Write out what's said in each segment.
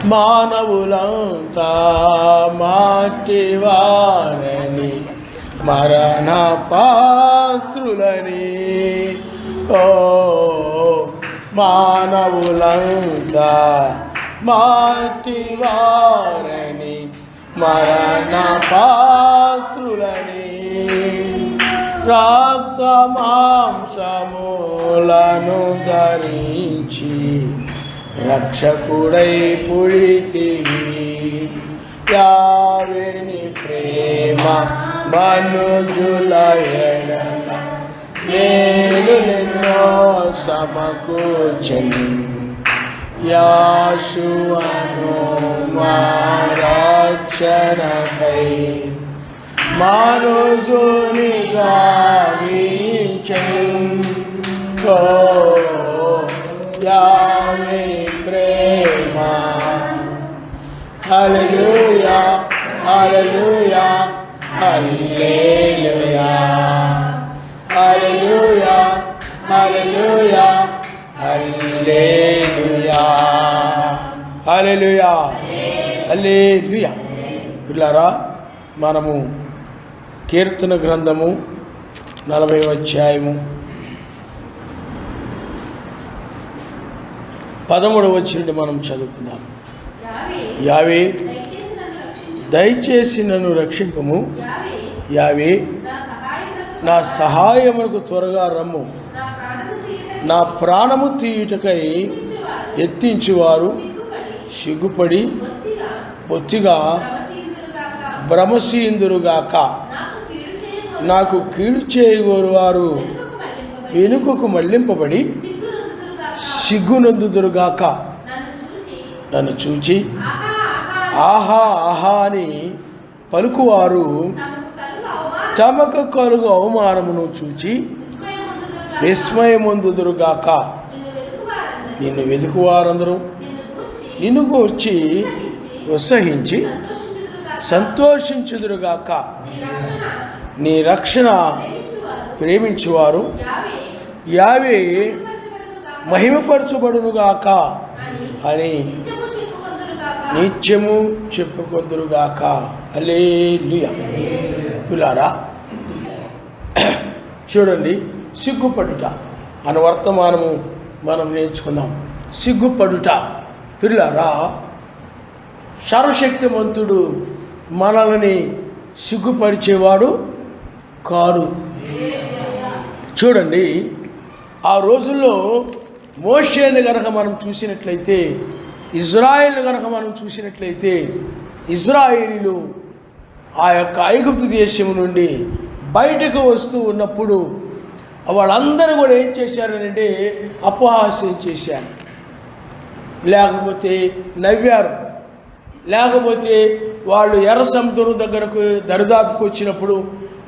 మానవులంతా మాటివారని మరణ పాత్రులని ఓ మానవులంతా మాటివారని మరణ పాత్రులని రక్త మాంసములను ధరించి రక్షకుడై పుడితివి యావేని ప్రేమ మనుజుల ఎడల మేలు నిన్నో సమకూర్చెను యాషువను మా రక్షణకై మనుజుని గావించెను యావేని ప్రేమ హల్లెలూయా హల్లెలూయా హల్లెలూయా హల్లెలూయా హల్లెలూయా హల్లెలూయా హల్లెలూయా హల్లెలూయా. పిల్లారా, మనము కీర్తన గ్రంథము 40వ అధ్యాయము 13వ వచనం మనం చదువుకుందాం. యావే దయచేసి నన్ను రక్షింపము, యావే నా సహాయమునకు త్వరగా రమ్ము, నా ప్రాణము తీయుటకై ఎత్తించువారు సిగ్గుపడి బొత్తిగా భ్రమసీందురుగాక. నాకు కీడు చేయగోరు వారు వెనుకకు మళ్లింపబడి సిగ్గునందుదురుగాక. నన్ను చూచి ఆహా ఆహా అని పలుకువారు తమకు కలుగు అవమానమును చూచి విస్మయముందుదురుగాక. నిన్ను వెతుకువారందరూ నిన్ను గూర్చి ఉత్సహించి సంతోషించుదురుగాక. నీ రక్షణ ప్రేమించువారు యావే మహిమపరచబడునుగాక అని నిత్యము చెప్పుకొందురుగాక. హల్లెలూయా. పిల్లారా, చూడండి, సిగ్గుపడుట అనే వర్తమానము మనం నేర్చుకుందాం. సిగ్గుపడుట, పిల్లారా, సర్వశక్తిమంతుడు మనల్ని సిగ్గుపరిచేవాడు కాడు. చూడండి, ఆ రోజుల్లో మోషేని గనక మనం చూసినట్లయితే, ఇజ్రాయేల్ని గనక మనం చూసినట్లయితే, ఇజ్రాయేలీలు ఆ యొక్క ఐగుప్తు దేశం నుండి బయటకు వస్తూ ఉన్నప్పుడు వాళ్ళందరూ కూడా ఏం చేశారనంటే అపహాస్యం చేశారు, లేకపోతే నవ్వారు, లేకపోతే వాళ్ళు ఎర్ర సముద్రం దగ్గరకు దరిదాపుకు వచ్చినప్పుడు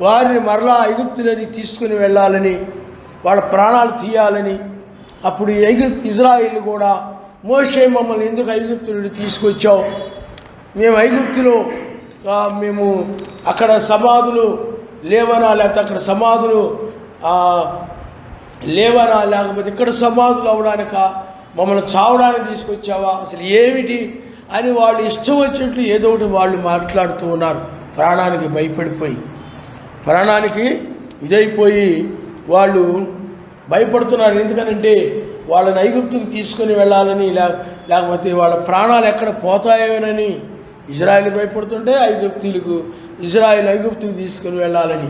వారిని మరలా ఐగుప్తులని తీసుకుని వెళ్ళాలని, వాళ్ళ ప్రాణాలు తీయాలని, అప్పుడు ఇజ్రాయేలు కూడా మోషే మమ్మల్ని ఎందుకు ఐగుప్తు నుండి తీసుకొచ్చావు, మేము ఐగుప్తులో మేము అక్కడ సమాధులు లేవనా, లేకపోతే అక్కడ సమాధులు లేవనా, లేకపోతే ఇక్కడ సమాధులు అవడానిక, మమ్మల్ని చావడానికి తీసుకొచ్చావా, అసలు ఏమిటి అని వాళ్ళు ఇష్టం వచ్చినట్లు ఏదో ఒకటి వాళ్ళు మాట్లాడుతూ ఉన్నారు. ప్రాణానికి భయపడిపోయి, ప్రాణానికి ఇదైపోయి వాళ్ళు భయపడుతున్నారు. ఎందుకనంటే వాళ్ళని ఐగుప్తుకు తీసుకొని వెళ్ళాలని, లేకపోతే వాళ్ళ ప్రాణాలు ఎక్కడ పోతాయోనని ఇజ్రాయేల్ భయపడుతుంటే ఇజ్రాయేల్ ఐగుప్తుకు తీసుకొని వెళ్ళాలని.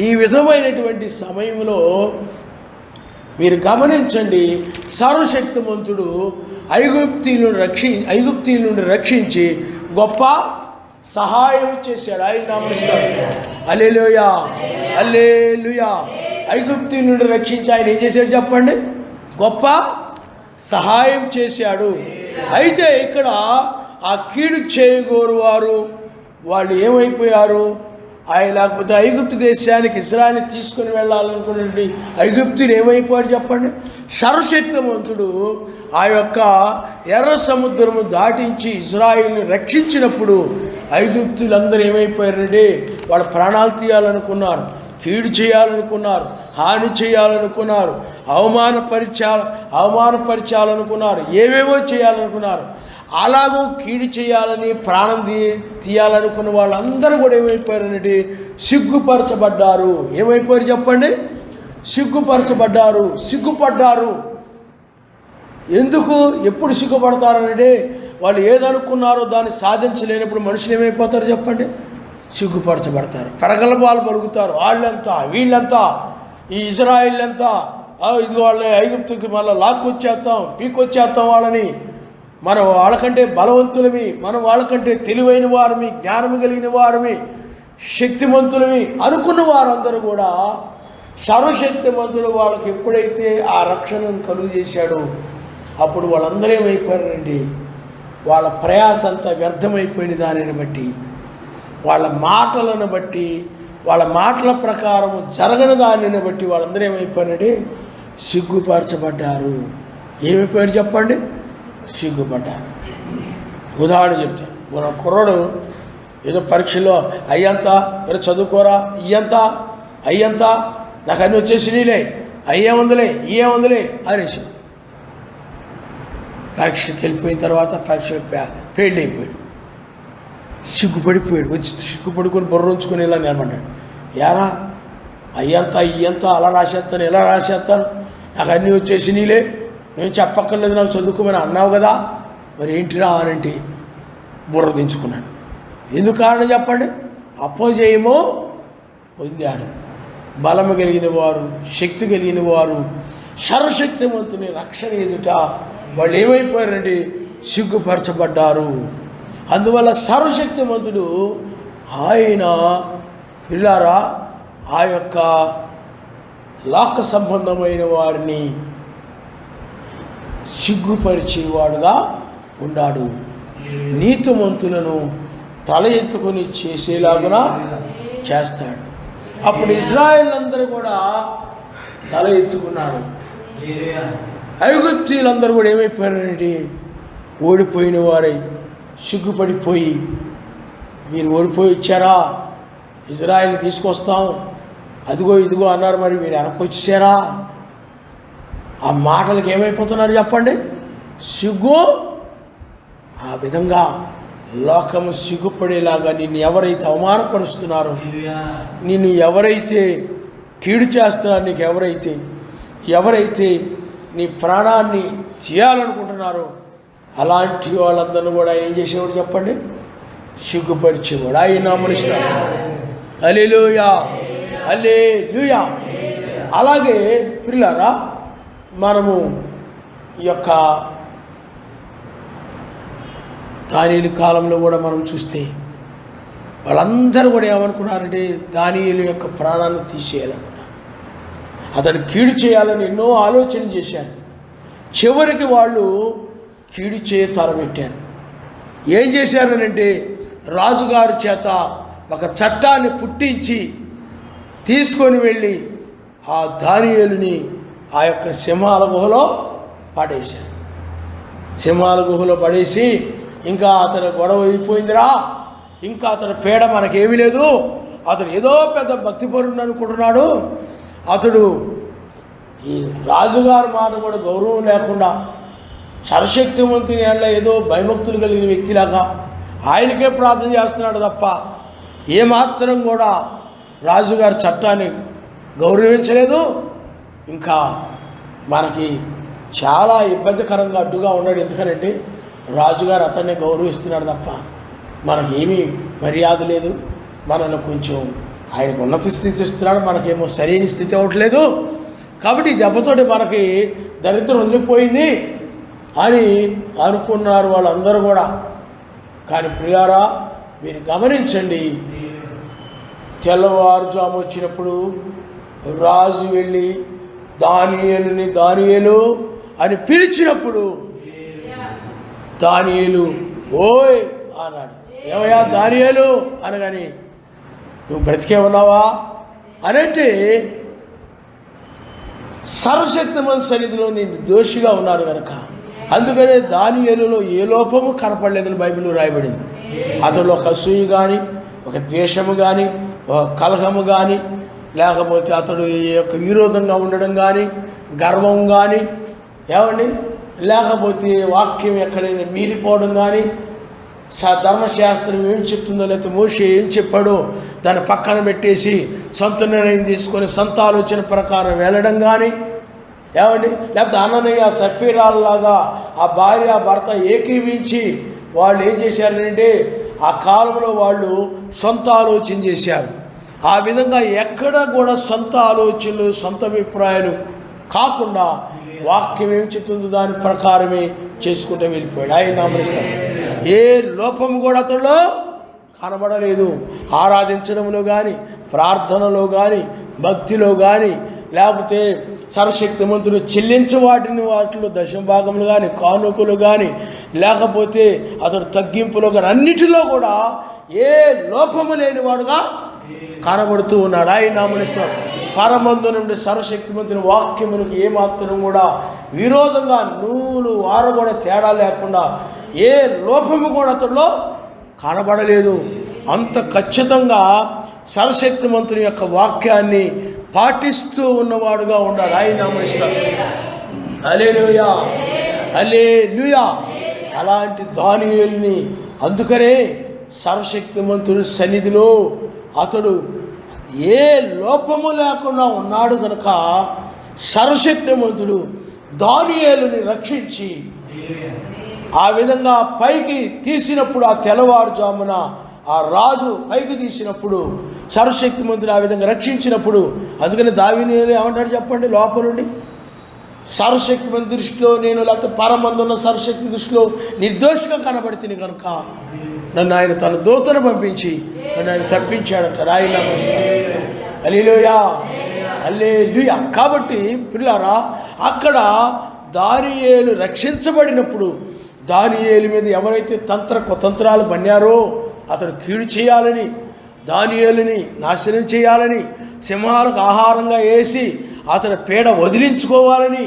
ఈ విధమైనటువంటి సమయంలో మీరు గమనించండి, సర్వశక్తిమంతుడు ఐగుప్తీయుల నుండి రక్షించి గొప్ప సహాయం చేశాడు. ఆయన నామమున హల్లెలూయా హల్లెలూయా. ఐగుప్తీయుల నుండి రక్షించి ఆయన ఏం చేశాడు చెప్పండి? గొప్ప సహాయం చేశాడు. అయితే ఇక్కడ ఆ కీడు చేయగోరు వాళ్ళు ఏమైపోయారు? ఆయన లేకపోతే ఐగుప్తు దేశానికి ఇజ్రాయెల్ని తీసుకుని వెళ్ళాలనుకున్నటువంటి ఐగుప్తుని ఏమైపోయారు చెప్పండి? సర్వశక్తిమంతుడు ఆ యొక్క ఎర్ర సముద్రము దాటించి ఇజ్రాయెల్ని రక్షించినప్పుడు ఐగుప్తులందరూ ఏమైపోయారంటే వాళ్ళ ప్రాణాలు తీయాలనుకున్నారు, కీడు చేయాలనుకున్నారు, హాని చేయాలనుకున్నారు, అవమానపరచాలనుకున్నారు, ఏవేవో చేయాలనుకున్నారు. అలాగూ కీడు చేయాలని ప్రాణం తీయాలనుకున్న వాళ్ళందరూ కూడా ఏమైపోయారనంటే సిగ్గుపరచబడ్డారు. ఏమైపోయారు చెప్పండి? సిగ్గుపడ్డారు. ఎందుకు ఎప్పుడు సిగ్గుపడతారనంటే వాళ్ళు ఏదనుకున్నారో దాన్ని సాధించలేనప్పుడు మనుషులు ఏమైపోతారు చెప్పండి? సిగ్గుపరచబడతారు, ప్రగల్భాలు పలుకుతారు. వాళ్ళంతా వీళ్ళంతా, ఈ ఇజ్రాయిల్ అంతా, ఇది వాళ్ళ ఐగుప్తుకి మళ్ళీ లాక్కొచ్చేస్తాం, పీకొచ్చేస్తాం వాళ్ళని, మనం వాళ్ళకంటే బలవంతులమి, మనం వాళ్ళకంటే తెలివైన వారమి, జ్ఞానం కలిగిన వారమి, శక్తిమంతులమి అనుకున్న వారందరూ కూడా సర్వశక్తిమంతుడు వాళ్ళకి ఎప్పుడైతే ఆ రక్షణను కలుగు చేశాడో అప్పుడు వాళ్ళందరూ ఏమైపోయారండి? వాళ్ళ ప్రయాస అంతా వ్యర్థమైపోయిన దానిని బట్టి, వాళ్ళ మాటలను బట్టి, వాళ్ళ మాటల ప్రకారం జరగని దానిని బట్టి వాళ్ళందరూ ఏమైపోయారండి? సిగ్గుపరచబడ్డారు. ఏమైపోయారు చెప్పండి? సిగ్గుపడ్డారు. ఉదాహరణ చెప్తాను. మన కుర్రాడు ఏదో పరీక్షలో అయ్యంతా మరి చదువుకోరా, అయ్యంతా నాకు అన్నీ వచ్చేసి నీలే, అయ్యేముందులే అనేసి పరీక్షకి వెళ్ళిపోయిన తర్వాత పరీక్ష ఫెయిల్ అయిపోయాడు. సిగ్గుపడిపోయాడు. వచ్చి సిగ్గుపడుకొని బుర్ర ఉంచుకొని ఇలా నిలబడ్డాడు. యారా అయ్యంతా అలా రాసేస్తాను, ఇలా రాసేస్తాను, నాకు అన్నీ వచ్చేసి నీలే, నేను చెప్పక్కర్లేదు, నాకు చదువుకోమని అన్నావు కదా, మరి ఏంటిరా అనంటే బుర్ర దించుకున్నాడు. ఎందుకు కారణం చెప్పండి? అపజయమో పొందాడు. బలము కలిగిన వారు, శక్తి కలిగిన వారు, సర్వశక్తిమంతుని రక్షణ ఎదుట వాళ్ళు ఏమైపోయారండి? సిగ్గుపరచబడ్డారు. అందువల్ల సర్వశక్తిమంతుడు ఆయన పిల్లారా ఆ యొక్క లోక సంబంధమైన వారిని సిగ్గుపరిచేవాడుగా ఉన్నాడు. నీతిమంతులను తల ఎత్తుకొని చేసేలాగున చేస్తాడు. అప్పుడు ఇశ్రాయేలు అందరూ కూడా తల ఎత్తుకున్నారు. ఐగుప్తీయులందరూ కూడా ఏమైపోయారంటే ఓడిపోయిన వారై సిగ్గుపడిపోయి, మీరు ఓడిపోయి వచ్చారా, ఇజ్రాయెల్ని తీసుకొస్తాం, అదిగో ఇదిగో అన్నారు, మరి మీరు వెనకొచ్చేసారా? ఆ మాటలకు ఏమైపోతున్నారు చెప్పండి? సిగ్గు. ఆ విధంగా లోకము సిగ్గుపడేలాగా నిన్ను ఎవరైతే అవమానపరుస్తున్నారో, నిన్ను ఎవరైతే కీడు చేస్తున్నారో, నీకు ఎవరైతే నీ ప్రాణాన్ని తీయాలనుకుంటున్నారో అలాంటి వాళ్ళందరూ కూడా ఆయన ఏం చేసేవాడు చెప్పండి? సిగ్గుపరిచేవాడు. ఆయన నామనిస్తాడు. హల్లెలూయా, హల్లెలూయా. అలాగే పిల్లారా, మనము ఈ యొక్క దానియేలు కాలంలో కూడా మనం చూస్తే వాళ్ళందరూ కూడా ఏమనుకున్నారంటే దానియేలు యొక్క ప్రాణాన్ని తీసేయాలనుకున్నారు. అతడు కీడు చేయాలని ఎన్నో ఆలోచన చేశారు. చివరికి వాళ్ళు కీడు చేయ తలపెట్టారు. ఏం చేశారనంటే రాజుగారి చేత ఒక చట్టాన్ని పుట్టించి తీసుకొని వెళ్ళి ఆ దానియేలుని ఆ యొక్క సింహాల గుహలో పడేశారు. సింహాల గుహలో పడేసి, ఇంకా అతను గొడవ అయిపోయిందిరా, ఇంకా అతని పీడ మనకేమీ లేదు, అతడు ఏదో పెద్ద భక్తిపరుడు అనుకుంటున్నాడు, అతడు ఈ రాజుగారి మాట కూడా గౌరవం లేకుండా సర్వశక్తివంతుని వల్ల ఏదో భయభక్తులు కలిగిన వ్యక్తిలాగా ఆయనకే ప్రార్థన చేస్తున్నాడు తప్ప ఏమాత్రం కూడా రాజుగారి చట్టాన్ని గౌరవించలేదు. ఇంకా మనకి చాలా ఇబ్బందికరంగా అడ్డుగా ఉన్నాడు. ఎందుకనంటే రాజుగారు అతన్ని గౌరవిస్తున్నాడు తప్ప మనకేమీ మర్యాద లేదు, మనల్ని కొంచెం ఆయనకు ఉన్నత స్థితి ఇస్తున్నాడు, మనకేమో సరైన స్థితి అవ్వట్లేదు, కాబట్టి ఈ దెబ్బతోటి మనకి దరిద్రం వదిలిపోయింది అని అనుకున్నారు వాళ్ళందరూ కూడా. కానీ ప్రియారా, మీరు గమనించండి, తెల్లవారుజాము వచ్చినప్పుడు రాజు వెళ్ళి దానియేలు అని పిలిచినప్పుడు దానియేలు ఓయ్ అన్నాడు. ఏమయ్యా దానియేలు అనగాని, నువ్వు బ్రతికే ఉన్నావా అనంటే సర్వశక్తిమంతుని సన్నిధిలో నేను దోషిగా ఉన్నారు కనుక అందుకనే దానియేలులో ఏ లోపము కనపడలేదని బైబిల్లో రాయబడింది. అతడు ఒక అసూయ కానీ, ఒక ద్వేషము కానీ, ఒక కలహము కానీ, లేకపోతే అతడు యొక్క విరోధంగా ఉండడం కానీ, గర్వం కానీ, ఏమండి లేకపోతే వాక్యం ఎక్కడైనా మీరిపోవడం కానీ, ధర్మశాస్త్రం ఏం చెప్తుందో లేకపోతే మోషే ఏం చెప్పాడో దాన్ని పక్కన పెట్టేసి సొంత నిర్ణయం తీసుకొని సొంత ఆలోచన ప్రకారం వెళ్ళడం కానీ, ఏమండి, లేకపోతే అననీయ సఫీరాల్లాగా ఆ భార్య భర్త ఏకీవించి వాళ్ళు ఏం చేశారంటే ఆ కాలంలో వాళ్ళు సొంత ఆలోచన చేశారు. ఆ విధంగా ఎక్కడ కూడా సొంత ఆలోచనలు సొంత అభిప్రాయాలు కాకుండా వాక్యం ఏం చెప్తుందో దాని ప్రకారమే చేసుకుంటూ వెళ్ళిపోయాడు. ఆయన నామనిస్తాడు. ఏ లోపము కూడా అతడిలో కనబడలేదు. ఆరాధించడంలో కానీ, ప్రార్థనలో కానీ, భక్తిలో కానీ, లేకపోతే సర్వశక్తిమంతుడు వాటిలో దశమ భాగములు కానీ, కానుకలు కానీ, లేకపోతే అతడు తగ్గింపులో కానీ అన్నిటిలో కూడా ఏ లోపము లేనివాడుగా కనబడుతూ ఉన్నాడు. ఆయన నామనిస్తాడు. పరమందు నుండి సర్వశక్తిమంతుని వాక్యమునికి ఏమాత్రం కూడా విరోధంగా నూలు వార కూడా తేడా లేకుండా ఏ లోపము కూడా అతడిలో కనబడలేదు. అంత ఖచ్చితంగా సర్వశక్తిమంతుని యొక్క వాక్యాన్ని పాటిస్తూ ఉన్నవాడుగా ఉన్నాడు. ఆయన నామనిస్తాడు. హల్లెలూయా, హల్లెలూయా. అలాంటి దానియేలుని అందుకనే సర్వశక్తిమంతుని సన్నిధిలో అతడు ఏ లోపము లేకుండా ఉన్నాడు కనుక సర్వశక్తిమంతుడు దానియేలుని రక్షించి ఆ విధంగా పైకి తీసినప్పుడు, ఆ తెల్లవారుజామున ఆ రాజు పైకి తీసినప్పుడు సర్వశక్తిమంతుడు ఆ విధంగా రక్షించినప్పుడు, అందుకని దానియేలు ఏమంటాడు చెప్పండి, లోపల నుండి సర్వశక్తిమంతుని దృష్టిలో నేను, లేకపోతే పరమందున్న సర్వశక్తి దృష్టిలో నిర్దోషిగా కనబడితే కనుక నన్ను ఆయన తన దూతను పంపించి నన్ను ఆయన తప్పించాడంటాడు. ఆయన హల్లెలూయా, హల్లెలూయా. కాబట్టి పిల్లారా, అక్కడ దానియేలు రక్షించబడినప్పుడు దానియేలు మీద ఎవరైతే కుతంత్రాలు పన్నారో అతను కీడు చేయాలని, దానియేలుని నాశనం చేయాలని, సింహాలకు ఆహారంగా వేసి అతని పీడ వదిలించుకోవాలని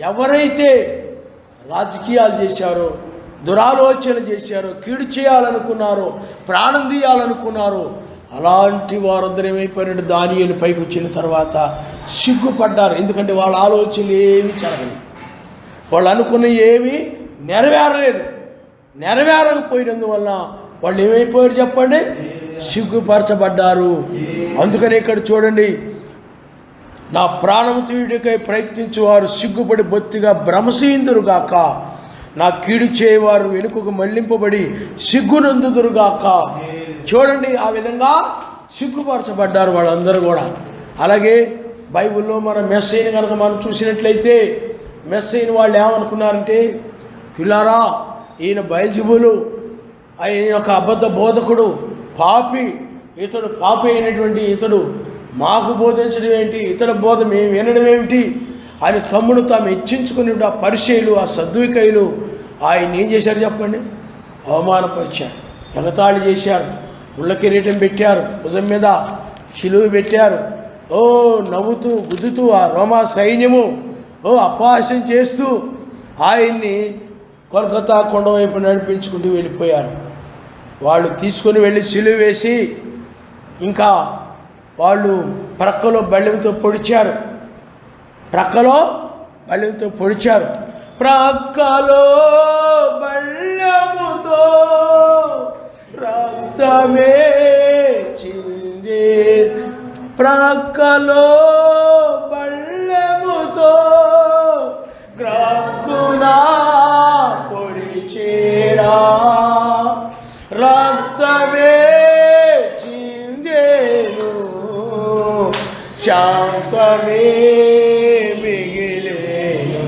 ఎవరైతే రాజకీయాలు చేశారో, దురాలోచనలు చేశారో, కీడు చేయాలనుకున్నారో, ప్రాణం తీయాలనుకున్నారో, అలాంటి వారందరూ ఏమైపోయినట్టు దానియేలు పైకి వచ్చిన తర్వాత సిగ్గుపడ్డారు. ఎందుకంటే వాళ్ళ ఆలోచనలు ఏమి జరగలేదు, వాళ్ళు అనుకున్న ఏమీ నెరవేరలేదు. నెరవేరకపోయినందువల్ల వాళ్ళు ఏమైపోయారు చెప్పండి, సిగ్గుపరచబడ్డారు. అందుకని ఇక్కడ చూడండి, నా ప్రాణము తీయుడికై ప్రయత్నించేవారు సిగ్గుపడి బొత్తిగా భ్రమసీందురుగాక, నా కీడు చేయవారు వెనుకకు మళ్లింపబడి సిగ్గునందుదురుగాక. చూడండి, ఆ విధంగా సిగ్గుపరచబడ్డారు వాళ్ళందరూ కూడా. అలాగే బైబిల్లో మన మెస్సైని కనుక మనం చూసినట్లయితే మెస్సైని వాళ్ళు ఏమనుకున్నారంటే, పిల్లారా ఈయన బయల్జెబూలు, ఆయన ఒక అబద్ధ బోధకుడు, పాపి, ఇతడు పాపి అయినటువంటి ఇతడు మాకు బోధించడం ఏంటి, ఇతడు బోధ మేము వినడం ఏమిటి అని తమ్ముడు తాము హెచ్చించుకుని ఆ పరిచయులు, ఆ సద్వికయులు ఆయన ఏం చేశారు చెప్పండి, అవమానపరిచారు, ఎగతాళి చేశారు, ఉళ్ళ కిరీటం పెట్టారు, భుజం మీద శిలువ పెట్టారు. ఓ నవ్వుతూ గుద్దుతూ ఆ రోమా సైన్యము అపహాస్యం చేస్తూ ఆయన్ని కోల్కతా కొండ వైపు నడిపించుకుంటూ వెళ్ళిపోయారు. వాళ్ళు తీసుకొని వెళ్ళి శిలువ వేసి ఇంకా వాళ్ళు ప్రక్కలో బళ్ళెంతో పొడిచారు, ప్రక్కలో బళ్ళెముతో రక్తమే చిందే, ప్రక్కలో బళ్ళెముతో గ్రక్కునా పొడిచేరా, రక్తమే చిందేను శాంతమే మిగిలేను,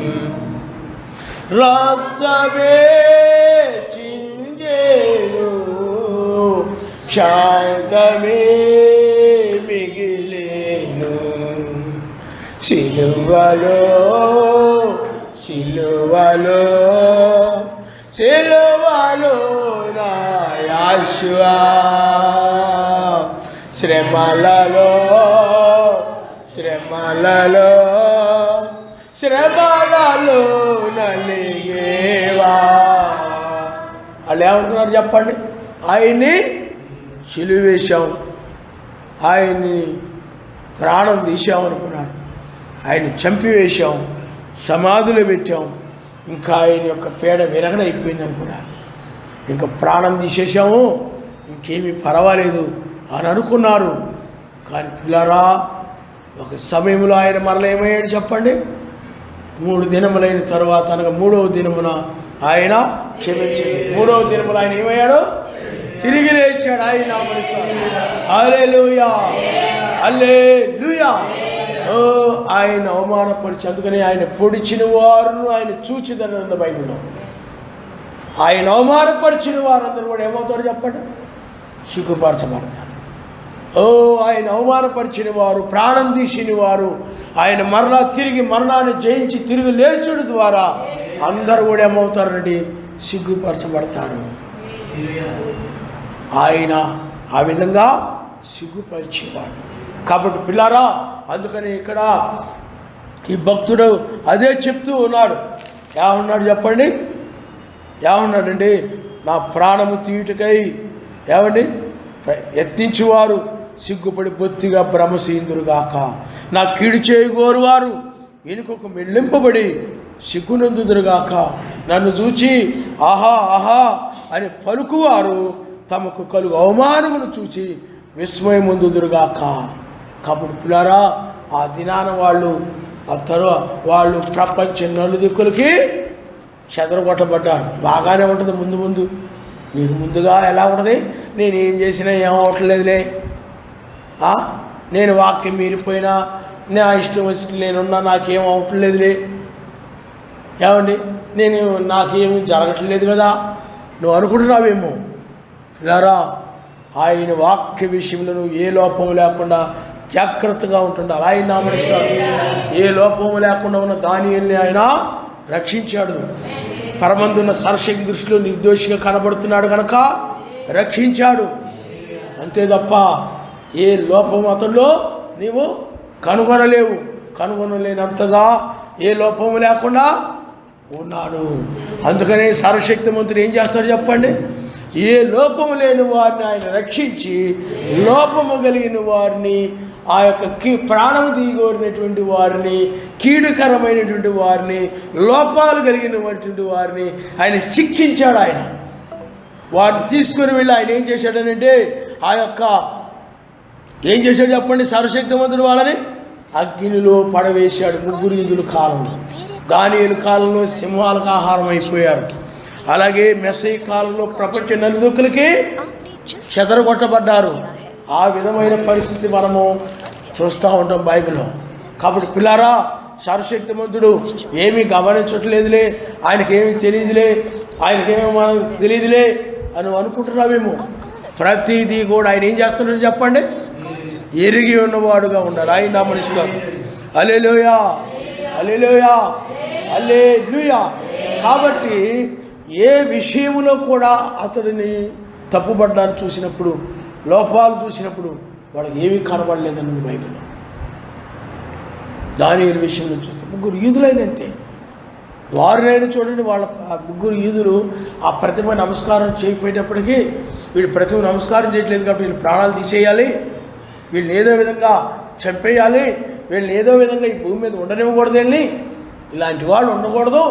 రక్తమే చిందేను శాంతమే మిగిలేను. సిలువలో సిలువలో సిలువలో నా యేషువా, శ్రమలలో శ్రమలలో శ్రమలలో నలిగేవా. వాళ్ళు ఏమనుకున్నారు చెప్పండి, ఆయన్ని సిలువ వేశాం, ఆయన్ని ప్రాణం తీసామనుకున్నారు, ఆయన్ని చంపివేశాం, సమాధులు పెట్టాం, ఇంకా ఆయన యొక్క పేడ విరగడైపోయింది అనుకున్నారు. ఇంకా ప్రాణం తీసేసాము, ఇంకేమీ పర్వాలేదు అని అనుకున్నారు. కానీ పిల్లరా, ఒక సమయంలో ఆయన మరల ఏమయ్యాడు చెప్పండి? 3 దినములైన తర్వాత అనగా 3వ దినమున ఆయన క్షమించండి. 3వ దినమున ఆయన ఏమయ్యాడు? తిరిగి లేచాడు. ఆయన నామమున హల్లెలూయా, హల్లెలూయా. ఆయన అవమానపరిచి, అందుకని ఆయన పొడిచిన వారును ఆయన చూచిదన్న బైబిల్లో. ఆయన అవమానపరిచిన వారందరూ కూడా ఏమవుతారు చెప్పండి? సిగ్గుపరచబడతారు. ఆయన అవమానపరిచిన వారు, ప్రాణం తీసిన వారు, ఆయన మరలా తిరిగి మరణాన్ని జయించి తిరిగి లేచుడు ద్వారా అందరూ కూడా ఏమవుతారండి? సిగ్గుపరచబడతారు. ఆయన ఆ విధంగా సిగ్గుపరిచేవాడు. కాబట్టి పిల్లారా, అందుకని ఇక్కడ ఈ భక్తుడు అదే చెప్తూ ఉన్నాడు. ఏమన్నాడు చెప్పండి? ఏమన్నాడండి? నా ప్రాణము తీయుటకై ఏమండి యత్నించువారు సిగ్గుపడి బొత్తిగా భ్రమసీందురుగాక. నా కీడు చేయగోరువారు వెనుకకు మెల్లింపబడి సిగ్గునందుదురుగాక. నన్ను చూచి ఆహా ఆహా అని పలుకువారు తమకు కలుగు అవమానమును చూచి విస్మయముందుదురుగాక. కాబట్టి పిల్లారా, ఆ దినాన వాళ్ళు ప్రపంచ నలుదిక్కులకి చెదరగొట్టబడ్డారు. బాగానే ఉంటుంది ముందు ముందు. నీకు ముందుగా ఎలా ఉంటుంది? నేనేం చేసినా ఏమవట్లేదులే, నేను వాక్యం మీరిపోయినా, నా ఇష్టం వచ్చి నేనున్నా, నాకేం అవట్లేదులే, ఏమండి నాకేమీ జరగట్లేదు కదా నువ్వు అనుకుంటున్నావేమో. పిల్లారా, ఆయన వాక్య విషయంలో నువ్వు ఏ లోపము లేకుండా జాగ్రత్తగా ఉంటుండాలి. ఆయన నామనిస్తాడు. ఏ లోపము లేకుండా ఉన్న దానియేలుని ఆయన రక్షించాడు. పరమందున్న సర్వశక్తి దృష్టిలో నిర్దోషిగా కనబడుతున్నాడు కనుక రక్షించాడు. అంతే తప్ప ఏ లోపం అతనిలో నీవు కనుగొనలేవు. కనుగొనలేనంతగా ఏ లోపము లేకుండా ఉన్నాడు. అందుకనే సర్వశక్తిమంతుడు ఏం చేస్తాడు చెప్పండి? ఏ లోపము లేని వారిని ఆయన రక్షించి, లోపము కలిగిన వారిని, ఆ యొక్క ప్రాణము దిగోరినటువంటి వారిని, కీడుకరమైనటువంటి వారిని, లోపాలు కలిగినటువంటి వారిని ఆయన శిక్షించాడు. ఆయన వారిని తీసుకుని వెళ్ళి ఆయన ఏం చేశాడనంటే, ఆ యొక్క ఏం చేశాడు చెప్పండి? సర్వశక్తిమంతుడు వాళ్ళని అగ్నిలో పడవేశాడు. 3 యూదుల కాలంలో, దానియేలు కాలంలో సింహాలకు ఆహారం అయిపోయారు. అలాగే మెస్సీ కాలంలో ప్రపంచ నలుదిక్కులకి చెదరగొట్టబడ్డారు. ఆ విధమైన పరిస్థితి మనము చూస్తూ ఉంటాం బైబిల్లో. కాబట్టి పిల్లారా, సర్వశక్తిమంతుడు ఏమీ గమనించట్లేదులే, ఆయనకేమీ తెలియదులే, ఆయనకేమీ మనకు తెలియదులే అని అనుకుంటున్నామేమో. ప్రతిదీ కూడా ఆయన ఏం చేస్తున్నాడు చెప్పండి? ఎరిగి ఉన్నవాడుగా ఉండాలి. ఆయన నామనిస్తాడు. హల్లెలూయా, హల్లెలూయా, హల్లెలూయా. కాబట్టి ఏ విషయంలో కూడా అతడిని తప్పుపడ్డాన్ని చూసినప్పుడు, లోపాలు చూసినప్పుడు వాళ్ళకి ఏమీ కనబడలేదన్నది బైబిల్లో. దానియేలు విషయంలో చూస్తే 3 యూదులైన అంతే. వారినైనా చూడండి, వాళ్ళ 3 యూదులు ఆ ప్రతిమ నమస్కారం చేయకపోయేటప్పటికీ, వీళ్ళు ప్రతిమ నమస్కారం చేయట్లేదు కాబట్టి వీళ్ళు ప్రాణాలు తీసేయాలి, వీళ్ళని ఏదో విధంగా చంపేయాలి, వీళ్ళని ఏదో విధంగా ఈ భూమి మీద ఉండనివ్వకూడదండి, ఇలాంటి వాళ్ళు ఉండకూడదు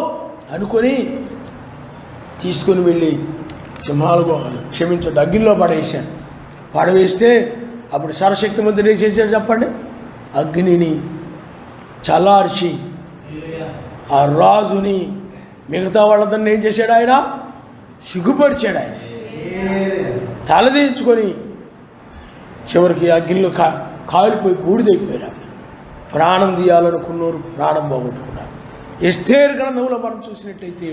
అనుకొని తీసుకుని వెళ్ళి సింహాలకు క్షమించండి అగ్నిలో పడేశాను. పడవేస్తే అప్పుడు సర్వశక్తిమంతుడు ఏం చేశాడు చెప్పండి? అగ్నిని చల్లార్చి ఆ రాజుని, మిగతా వాళ్ళందరినీ ఏం చేశాడు? ఆయన సిగ్గుపరిచాడు. ఆయన తలదించుకొని చివరికి అగ్నిలో కాలిపోయి బూడిదైపోయారు. ప్రాణం తీయాలనుకున్నోరు ప్రాణం పోగొట్టుకున్నారు. ఎస్తేరు గ్రంథంలో మనం చూసినట్లయితే,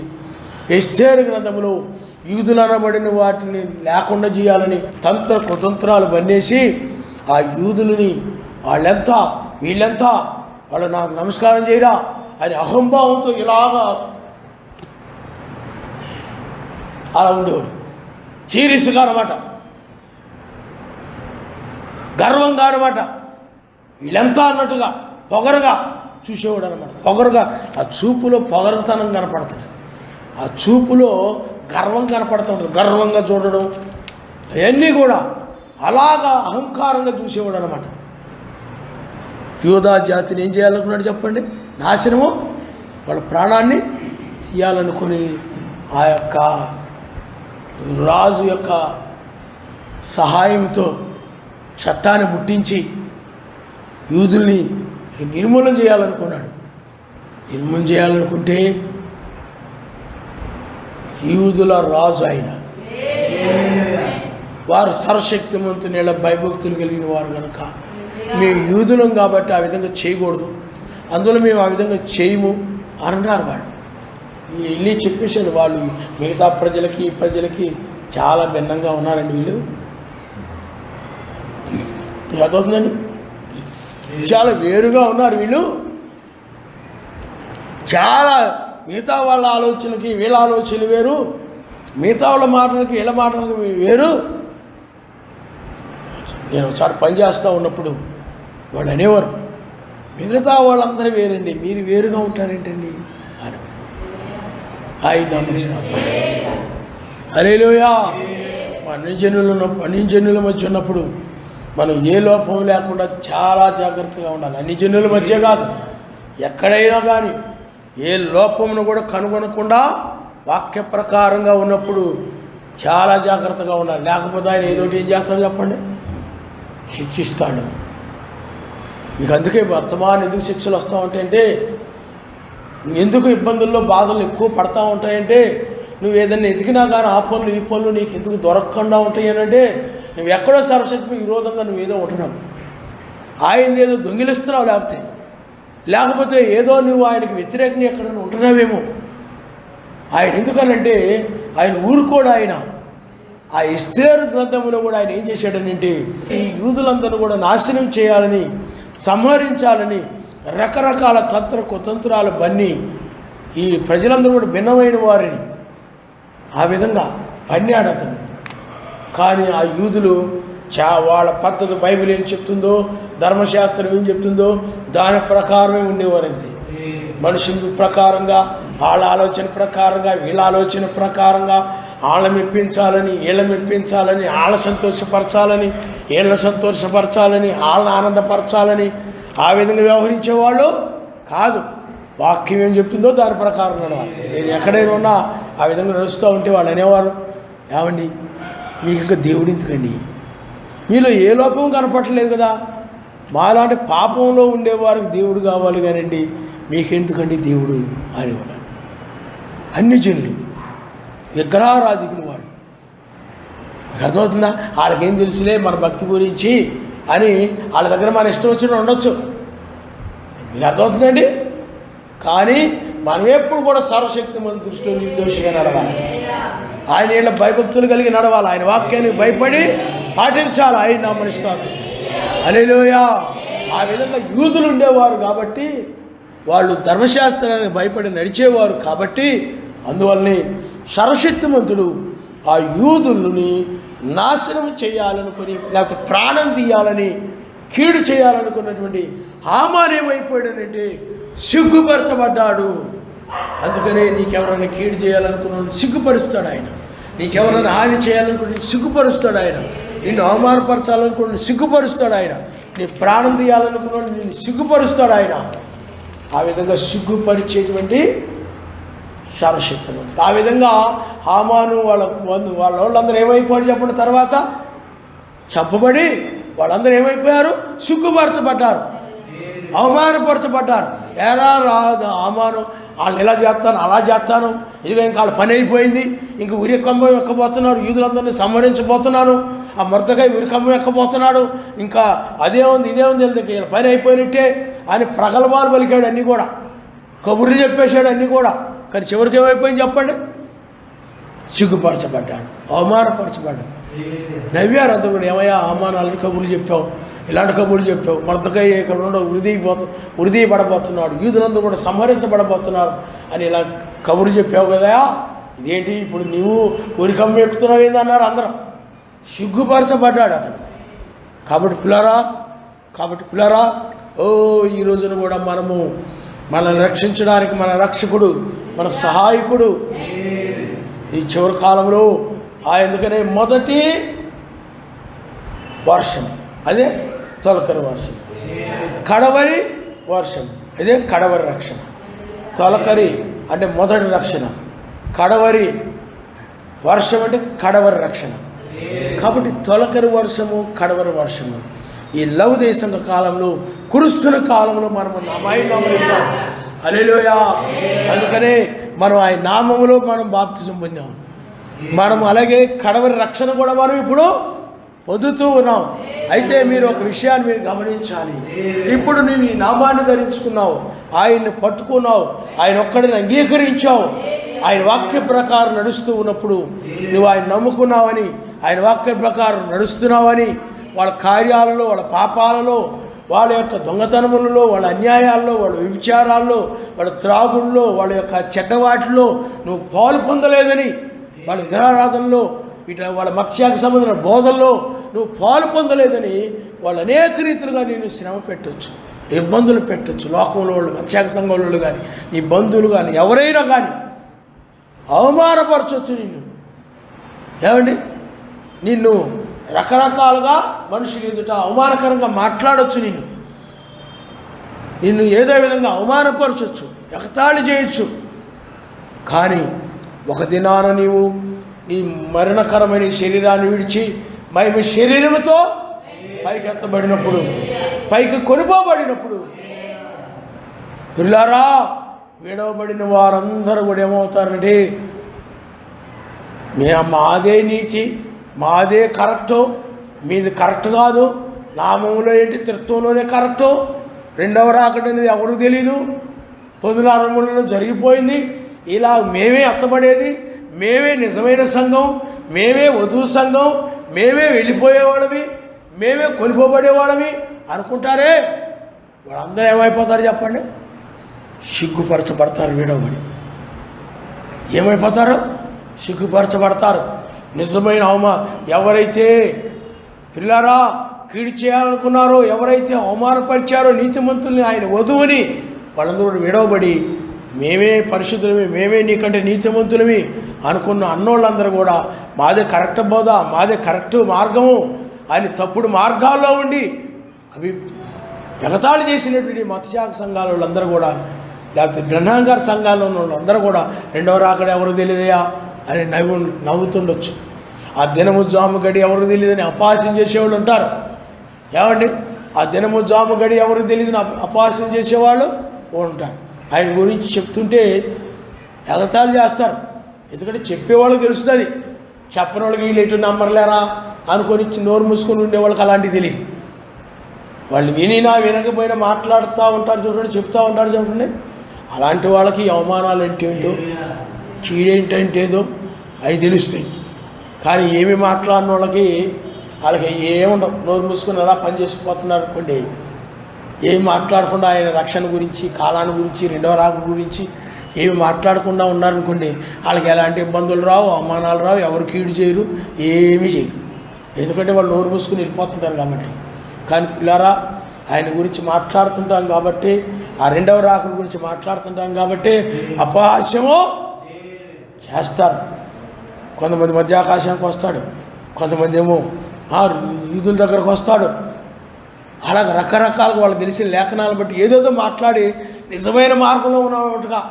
ఎస్తేరు గ్రంథంలో యూదులు అనబడిన వాటిని లేకుండా చేయాలని తంత్ర కుతంత్రాలు బన్నేసి ఆ యూదులని వాళ్ళెంత వీళ్ళెంత, వాళ్ళు నాకు నమస్కారం చేయరా అని అహంభావంతో ఇలాగా అలా ఉండేవాడు. సీరియస్గా అనమాట, గర్వంగా అనమాట, వీళ్ళెంత అన్నట్టుగా పొగరుగా చూసేవాడు అనమాట. పొగరుగా ఆ చూపులో పొగరుతనం కనపడుతుంది, ఆ చూపులో గర్వం కనపడుతుంటుంది. గర్వంగా చూడడం అవన్నీ కూడా అలాగా అహంకారంగా చూసేవాడు అనమాట. యూదా జాతిని ఏం చేయాలనుకున్నాడు చెప్పండి? నాశనము, వాళ్ళ ప్రాణాన్ని తీయాలనుకుని ఆ యొక్క రాజు యొక్క సహాయంతో చట్టాన్ని పుట్టించి యూదుల్ని నిర్మూలన చేయాలనుకున్నాడు. నిర్మూలన చేయాలనుకుంటే యూదుల రాజు ఆయన, వారు సర్వశక్తిమంతుని భయభక్తులు కలిగిన వారు కనుక మేము యూదులం కాబట్టి ఆ విధంగా చేయకూడదు, అందులో మేము ఆ విధంగా చేయము అని అన్నారు. వాళ్ళు వెళ్ళి చెప్పేసాడు. వాళ్ళు మిగతా ప్రజలకి చాలా భిన్నంగా ఉన్నారండి. వీళ్ళు అదవుతుందండి, చాలా వేరుగా ఉన్నారు. వీళ్ళు చాలా మిగతా వాళ్ళ ఆలోచనకి వీళ్ళ ఆలోచనలు వేరు, మిగతా వాళ్ళ మాటలకి వీళ్ళ మాటలకి వేరు. నేను ఒకసారి పని చేస్తూ ఉన్నప్పుడు వాళ్ళు అనేవారు, మిగతా వాళ్ళందరూ వేరండి, మీరు వేరుగా ఉంటారేంటండి అని. ఆయన నమస్కారం. హల్లెలూయా. అన్ని జనుల మధ్య ఉన్నప్పుడు మనం ఏ లోపం లేకుండా చాలా జాగ్రత్తగా ఉండాలి. అన్ని జనుల మధ్య కాదు, ఎక్కడైనా కానీ ఏ లోపమును కూడా కనుగొనకుండా వాక్య ప్రకారంగా ఉన్నప్పుడు చాలా జాగ్రత్తగా ఉండాలి. లేకపోతే ఆయన ఏదోటి ఏం చేస్తాడు చెప్పండి, శిక్షిస్తాడు. మీకు అందుకే వర్తమానం ఎందుకు శిక్షలు వస్తూ ఉంటాయంటే, ఎందుకు ఇబ్బందుల్లో బాధలు ఎక్కువ పడతా ఉంటాయంటే, నువ్వు ఏదైనా ఎదిగినా కానీ ఆ పనులు ఈ పనులు నీకు ఎందుకు దొరకకుండా ఉంటాయి అంటే, నువ్వు ఎక్కడో సరస్వతి విరోధంగా నువ్వేదో ఉంటున్నావు, ఆయనది ఏదో దొంగిలిస్తున్నావు, లేకపోతే ఏదో నువ్వు ఆయనకి వ్యతిరేకంగా ఎక్కడైనా ఉంటున్నావేమో. ఆయన ఎందుకనంటే ఆయన ఊరుకోడు. ఆయన ఆ ఎస్తేరు గ్రంథంలో కూడా ఆయన ఏం చేశాడనంటే, ఈ యూదులందరూ కూడా నాశనం చేయాలని, సంహరించాలని రకరకాల కుతంత్రాలు బన్ని ఈ ప్రజలందరూ కూడా భిన్నమైన వారిని ఆ విధంగా పన్నాడు అతను. కానీ ఆ యూదులు వాళ్ళ పద్ధతి బైబిల్ ఏం చెప్తుందో, ధర్మశాస్త్రం ఏం చెప్తుందో దాని ప్రకారమే ఉండేవారంతే. మనుషుల ప్రకారంగా, వాళ్ళ ఆలోచన ప్రకారంగా, వీళ్ళ ఆలోచన ప్రకారంగా వాళ్ళ మెప్పించాలని, వీళ్ళ మెప్పించాలని, వాళ్ళ సంతోషపరచాలని, వీళ్ళ సంతోషపరచాలని, వాళ్ళని ఆనందపరచాలని ఆ విధంగా వ్యవహరించేవాళ్ళు కాదు. వాక్యం ఏం చెప్తుందో దాని ప్రకారం నడవాలి. నేను ఎక్కడైనా ఉన్నా ఆ విధంగా నడుస్తూ ఉంటే వాళ్ళు అనేవారు, ఏమండి మీకు ఇంకా దేవుడు ఎందుకండి, మీలో ఏ లోపం కనపడలేదు కదా, మాలాంటి పాపంలో ఉండేవారికి దేవుడు కావాలి కానండి, మీకెందుకండి దేవుడు అనేవాడు. అన్ని జనులు విగ్రహారాధికులు వాళ్ళు. మీకు అర్థమవుతుందా? వాళ్ళకేం తెలుసులే మన భక్తి గురించి అని వాళ్ళ దగ్గర మన ఇష్టం వచ్చిన ఉండొచ్చు. మీకు అర్థమవుతుందండి? కానీ మనం ఎప్పుడు కూడా సర్వశక్తి మన దృష్టిలో నిర్దోషిగా నడవాలి. ఆయన వీళ్ళ భయభక్తులు కలిగి నడవాలి. ఆయన వాక్యానికి భయపడి పాటించాలి. ఆయన నామనిస్తారు. హల్లెలూయా. ఆ విధంగా యూదులు ఉండేవారు కాబట్టి, వాళ్ళు ధర్మశాస్త్రానికి భయపడి నడిచేవారు కాబట్టి, అందువల్లనే సర్వశక్తిమంతుడు ఆ యూదుల్ని నాశనం చేయాలనుకుని, లేకపోతే ప్రాణం తీయాలని, కీడు చేయాలనుకున్నటువంటి హామాన్ ఏమైపోయాడనంటే సిగ్గుపరచబడ్డాడు. అందుకనే నీకెవరైనా కీడు చేయాలనుకున్న సిగ్గుపరుస్తాడు ఆయన, నీకెవరైనా హాని చేయాలనుకుంటే సిగ్గుపరుస్తాడు ఆయన, నిన్ను అవమానపరచాలనుకుంటే సిగ్గుపరుస్తాడు ఆయన, నీ ప్రాణం తీయాలనుకున్న నిన్ను సిగ్గుపరుస్తాడు ఆయన. ఆ విధంగా సిగ్గుపరిచేటువంటి సర్వశక్తిమంతుడు. ఆ విధంగా హామాను వాళ్ళందరూ ఏమైపోయారు చెప్పండి, తర్వాత చంపబడి వాళ్ళందరూ ఏమైపోయారు, సిగ్గుపరచబడ్డారు, అవమానపరచబడ్డారు. ఎరా రాదు హామాను, వాళ్ళని ఇలా చేస్తాను అలా చేస్తాను, ఇదిగో ఇంకా వాళ్ళ పని అయిపోయింది, ఇంక ఉరికంబం ఎక్కబోతున్నారు, యూదులందరినీ సంహరించబోతున్నాను, ఆ మొర్దెకై ఉరికంబం ఎక్కబోతున్నాడు, ఇంకా అదే ఉంది ఇదే ఉంది, వెళ్తే వీళ్ళ పని అయిపోయినట్టే అని ప్రగల్భాలు పలికాడు. అన్నీ కూడా కబుర్లు చెప్పేశాడు అన్నీ కూడా. కానీ చివరికి ఏమైపోయింది చెప్పండి, సిగ్గుపరచబడ్డాడు, అవమానపరచబడ్డాడు. నవ్వారు అందరూ కూడా, ఏమయ్యా అవమానాలని కబుర్లు చెప్పావు, ఇలాంటి కబుర్లు చెప్పావు, మొర్దెకై ఇక్కడ ఉరిదీ పడబోతున్నాడు, యూదులందరూ కూడా సంహరించబడబోతున్నారు అని ఇలా కబుర్లు చెప్పావు కదా, ఇదేంటి ఇప్పుడు నువ్వు ఉరికమ్మ ఎక్కుతున్నావు ఏంది అన్నారు అందరం. సిగ్గుపరచబడ్డాడు అతను. కాబట్టి పిల్లరా ఈ రోజున కూడా మనల్ని రక్షించడానికి మన రక్షకుడు, మన సహాయకుడు ఈ చివరి కాలంలో ఎందుకనే మొదటి వర్షం అదే తొలకరి వర్షం, కడవరి వర్షం అదే కడవరి రక్షణ. తొలకరి అంటే మొదటి రక్షణ, కడవరి వర్షం అంటే కడవరి రక్షణ. కాబట్టి తొలకరి వర్షము, కడవరి వర్షము ఈ లవ్ దేశం కాలంలో, కురుస్తున్న కాలంలో మనం నామాయిస్తాం. హల్లెలూయా. అందుకనే మనం ఆయన నామములో మనం బాప్తిజం పొందాం. మనం అలాగే కడవరి రక్షణ కూడా మనం ఇప్పుడు పొందుతూ ఉన్నాం. అయితే మీరు ఒక విషయాన్ని మీరు గమనించాలి. ఇప్పుడు నువ్వు ఈ నామాన్ని ధరించుకున్నావు, ఆయన్ని పట్టుకున్నావు, ఆయన ఒక్కడిని అంగీకరించావు, ఆయన వాక్య ప్రకారం నడుస్తూ ఉన్నప్పుడు నువ్వు ఆయన నమ్ముకున్నావని, ఆయన వాక్య ప్రకారం నడుస్తున్నావని, వాళ్ళ కార్యాలలో, వాళ్ళ పాపాలలో, వాళ్ళ యొక్క దొంగతనములలో, వాళ్ళ అన్యాయాల్లో, వాళ్ళ విచారాల్లో, వాళ్ళ త్రాగుల్లో, వాళ్ళ యొక్క చెడ్డవాటిలో నువ్వు పాలు పొందలేదని, వాళ్ళ విగ్రహారాధనలో, ఇట్లా వాళ్ళ మత్స్యానికి సంబంధించిన బోధల్లో నువ్వు పాలు పొందలేదని వాళ్ళు అనేక రీతులుగా నేను శ్రమ పెట్టవచ్చు, ఇబ్బందులు పెట్టవచ్చు. లోకంలో వాళ్ళు, మత్స్యాక సంఘం వాళ్ళు కానీ, నీ బంధువులు కానీ, ఎవరైనా కానీ అవమానపరచవచ్చు నిన్ను. ఏమండి, నిన్ను రకరకాలుగా మనుషులు ఎదుట అవమానకరంగా మాట్లాడవచ్చు, నిన్ను ఏదో విధంగా అవమానపరచవచ్చు, ఎగతాళి చేయొచ్చు. కానీ ఒక దినాన నీవు నీ మరణకరమైన శరీరాన్ని విడిచి మహిమ శరీరంతో పైకి ఎత్తబడినప్పుడు, పైకి కొనిపోబడినప్పుడు, పిల్లారా, విడవబడిన వారందరూ కూడా ఏమవుతారంటే, మాదే నీతి, మాదే కరెక్టు, మీది కరెక్ట్ కాదు, నామంలో ఏంటి త్రిత్వంలోనే కరెక్టు, రెండవ రాకడ అనేది ఎవరు తెలీదు, పొందులారంభంలో జరిగిపోయింది, ఇలా మేమే ఎత్తబడేది, మేమే నిజమైన సంఘం, మేమే వధువు సంఘం, మేమే వెళ్ళిపోయేవాళ్ళవి, మేమే కొనిపోబడేవాళ్ళవి అనుకుంటారే, వాళ్ళందరూ ఏమైపోతారు చెప్పండి? సిగ్గుపరచబడతారు. విడవబడి ఏమైపోతారు? సిగ్గుపరచబడతారు. నిజమైన ఎవరైతే పిల్లారా కీడు చేయాలనుకున్నారో, ఎవరైతే అవమానపరిచారో నీతిమంతుల్ని, ఆయన వధువుని, వాళ్ళందరూ విడవబడి మేమే పరిశుద్ధులమి, మేమే నీకంటే నీతిమంతులమి అనుకున్న అన్నోళ్ళందరూ కూడా మాదే కరెక్ట్ బోధ, మాదే కరెక్ట్ మార్గము అని తప్పుడు మార్గాల్లో ఉండి అవి ఎగతాళి చేసినటువంటి మతశాఖ సంఘాల వాళ్ళందరూ కూడా, లేకపోతే బ్రహ్మంగారి సంఘాల్లో ఉన్న వాళ్ళందరూ కూడా రెండవ రాకడ ఎవరు తెలియదయా అని నవ్వుతుండొచ్చు. ఆ దినము జాము గడి ఎవరు తెలియదని అపహాస్యం చేసేవాళ్ళు ఉంటారు. ఏమండి, ఆ దినము జాము గడి ఎవరు తెలియదని అపహాస్యం చేసేవాళ్ళు ఉంటారు. ఆయన గురించి చెప్తుంటే ఎగతాళి చేస్తారు. ఎందుకంటే చెప్పేవాళ్ళకి తెలుస్తుంది, చెప్పని వాళ్ళకి వీళ్ళు ఎటు నమ్మర్లేరా అనుకొని నోరు మూసుకొని ఉండేవాళ్ళకి అలాంటివి తెలియదు. వాళ్ళు వినినా వినకపోయినా మాట్లాడుతూ ఉంటారు చూడండి, చెప్తూ ఉంటారు చూడండి. అలాంటి వాళ్ళకి అవమానాలు ఏంటేంటో, కీడేంటేంటేదో అవి తెలుస్తాయి. కానీ ఏమి మాట్లాడిన వాళ్ళకి ఏముండవు, నోరు మూసుకొని అలా పని చేసుకుపోతున్నారు అనుకోండి. ఏమి మాట్లాడకుండా ఆయన రక్షణ గురించి, కాలాన్ని గురించి, రెండవ రాక గురించి ఏమి మాట్లాడకుండా ఉన్నారనుకోండి, వాళ్ళకి ఎలాంటి ఇబ్బందులు రావు, అవమానాలు రావు, ఎవరు కీడు చేయరు, ఏమీ చేయరు. ఎందుకంటే వాళ్ళు నోరు మూసుకుని వెళ్ళిపోతుంటారు కాబట్టి. కానీ పిల్లారా, ఆయన గురించి మాట్లాడుతుంటాం కాబట్టి, ఆ రెండవ రాకల గురించి మాట్లాడుతుంటాం కాబట్టి అపహాస్యము చేస్తారు. కొంతమంది మధ్యాకాశానికి వస్తాడు, కొంతమంది ఏమో ఈదుల దగ్గరకు వస్తాడు. అలాగ రకరకాలుగా వాళ్ళకి తెలిసిన లేఖనాలను బట్టి ఏదేదో మాట్లాడి నిజమైన మార్గంలో ఉన్నామన్నట్టుగా,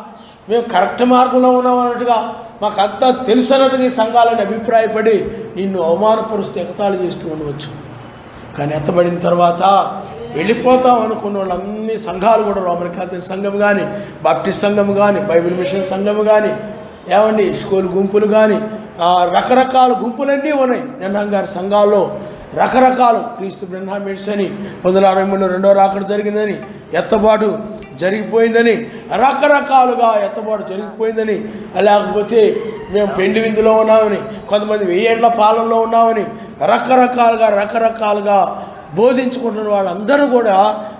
మేము కరెక్ట్ మార్గంలో ఉన్నామన్నట్టుగా, మాకు అంతా తెలుసు అన్నట్టుగా ఈ సంఘాలని అభిప్రాయపడి నిన్ను అవమానపరుస్తూ ఎగతాళి చేస్తూ ఉండవచ్చు. కానీ ఎత్తబడిన తర్వాత వెళ్ళిపోతాం అనుకున్న వాళ్ళన్ని సంఘాలు కూడా, రోమన్ క్యాథలిక్ సంఘం కానీ, బాప్టిస్ట్ సంఘం కానీ, బైబిల్ మిషన్ సంఘం కానీ, ఏమండి స్కూల్ గుంపులు కానీ, రకరకాల గుంపులన్నీ ఉన్నాయి. బ్రహ్మంగారి సంఘాల్లో రకరకాలు, క్రీస్తు బ్రహ్మామిడ్స్ అని, 1960లో రెండవ రాకడ జరిగిందని, ఎత్తబాటు జరిగిపోయిందని, రకరకాలుగా ఎత్తబాటు జరిగిపోయిందని, లేకపోతే మేము పెండి విందులో ఉన్నామని, కొంతమంది 1000 ఏళ్ల పాలనలో ఉన్నామని, రకరకాలుగా బోధించుకుంటున్న వాళ్ళందరూ కూడా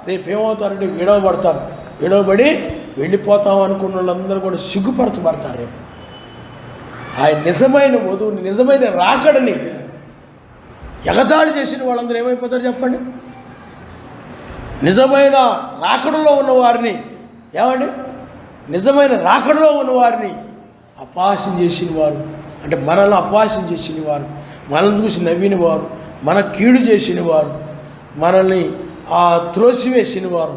రేపు ఏమవుతారంటే విడవబడతారు. విడవబడి వెళ్ళిపోతాం అనుకున్న వాళ్ళందరూ కూడా సిగ్గుపరచబడతారు. రేపు ఆయన నిజమైన వధువుని, నిజమైన రాకడని ఎగతాళి చేసిన వాళ్ళందరూ ఏమైపోతారు చెప్పండి? నిజమైన రాకడలో ఉన్నవారిని, ఏమండి, నిజమైన రాకడలో ఉన్నవారిని అపహాస్యం చేసిన వారు, అంటే మనల్ని అపహాస్యం చేసిన వారు, మనల్ని చూసి నవ్విన వారు, మన కీడు చేసిన వారు, మనల్ని త్రోసివేసిన వారు,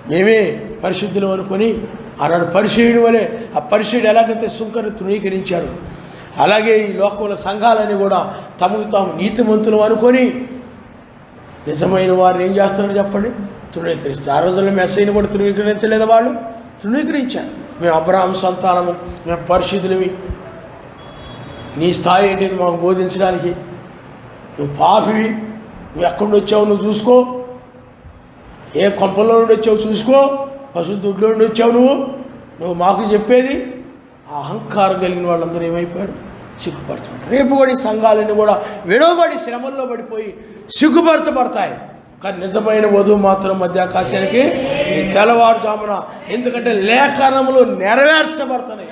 మేమే పరిశుద్ధులు అనుకొని ఆనాడు పరిచయుడు వలె ఆ పరిచయుడు ఎలాగైతే సుంకను తృణీకరించాడు, అలాగే ఈ లోకంలో సంఘాలని కూడా తమకు తాము నీతిమంతులు అనుకొని నిజమైన వారిని ఏం చేస్తున్నాడు చెప్పండి? తృణీకరిస్తారు. ఆ రోజుల్లో మెస్సైని కూడా తృణీకరించలేదు, వాళ్ళు తృణీకరించారు. మేము అబ్రహాము సంతానము, మేము పరిశుద్ధులవి, నీ స్థాయి ఏంటి మాకు బోధించడానికి, నువ్వు పాపివి, నువ్వు ఎక్కడి నుండి వచ్చావు నువ్వు చూసుకో, ఏ కొంపల్లో నుండి వచ్చావు చూసుకో, పశువుల దొడ్లో నుండి వచ్చావు నువ్వు మాకు చెప్పేది. ఆ అహంకారం కలిగిన వాళ్ళందరూ ఏమైపోయారు? సిగ్గుపరచబడ్డారు. రేపు కూడా ఈ సంఘాలన్నీ కూడా విడవబడి శ్రమల్లో పడిపోయి సిగ్గుపరచబడతాయి. కానీ నిజమైన వధువు మాత్రం మధ్యాకాశానికి ఈ తెల్లవారుజామున, ఎందుకంటే లేఖనములు నెరవేర్చబడుతున్నాయి.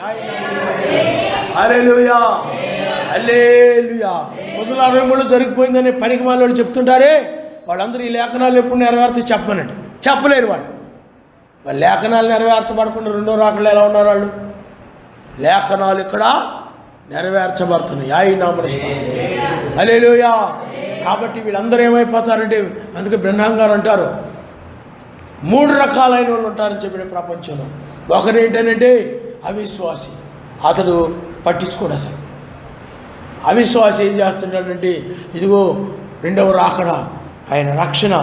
హల్లెలూయా, హల్లెలూయా. 143 జరిగిపోయిందని పనికి వాళ్ళు చెప్తుంటారే, వాళ్ళందరూ ఈ లేఖనాలు ఎప్పుడు నెరవేర్తే చెప్పమనండి, చెప్పలేరు వాళ్ళు. వాళ్ళ లేఖనాలు నెరవేర్చబడకుండా రెండో రాకళ్ళు ఎలా ఉన్నారు వాళ్ళు? లేఖనాలు ఇక్కడ నెరవేర్చబడుతున్నాయి. హల్లెలూయా. కాబట్టి వీళ్ళందరూ ఏమైపోతారంటే, అందుకే బ్రహ్నాం గారు అంటారు 3 రకాలైన వాళ్ళు ఉంటారని చెప్పిన ప్రపంచంలో. ఒకరేంటనంటే అవిశ్వాసి, అతడు పట్టించుకోడు అసలు. అవిశ్వాసి ఏం చేస్తున్నాడంటే, ఇదిగో రెండవ రాకడ, ఆయన రక్షణ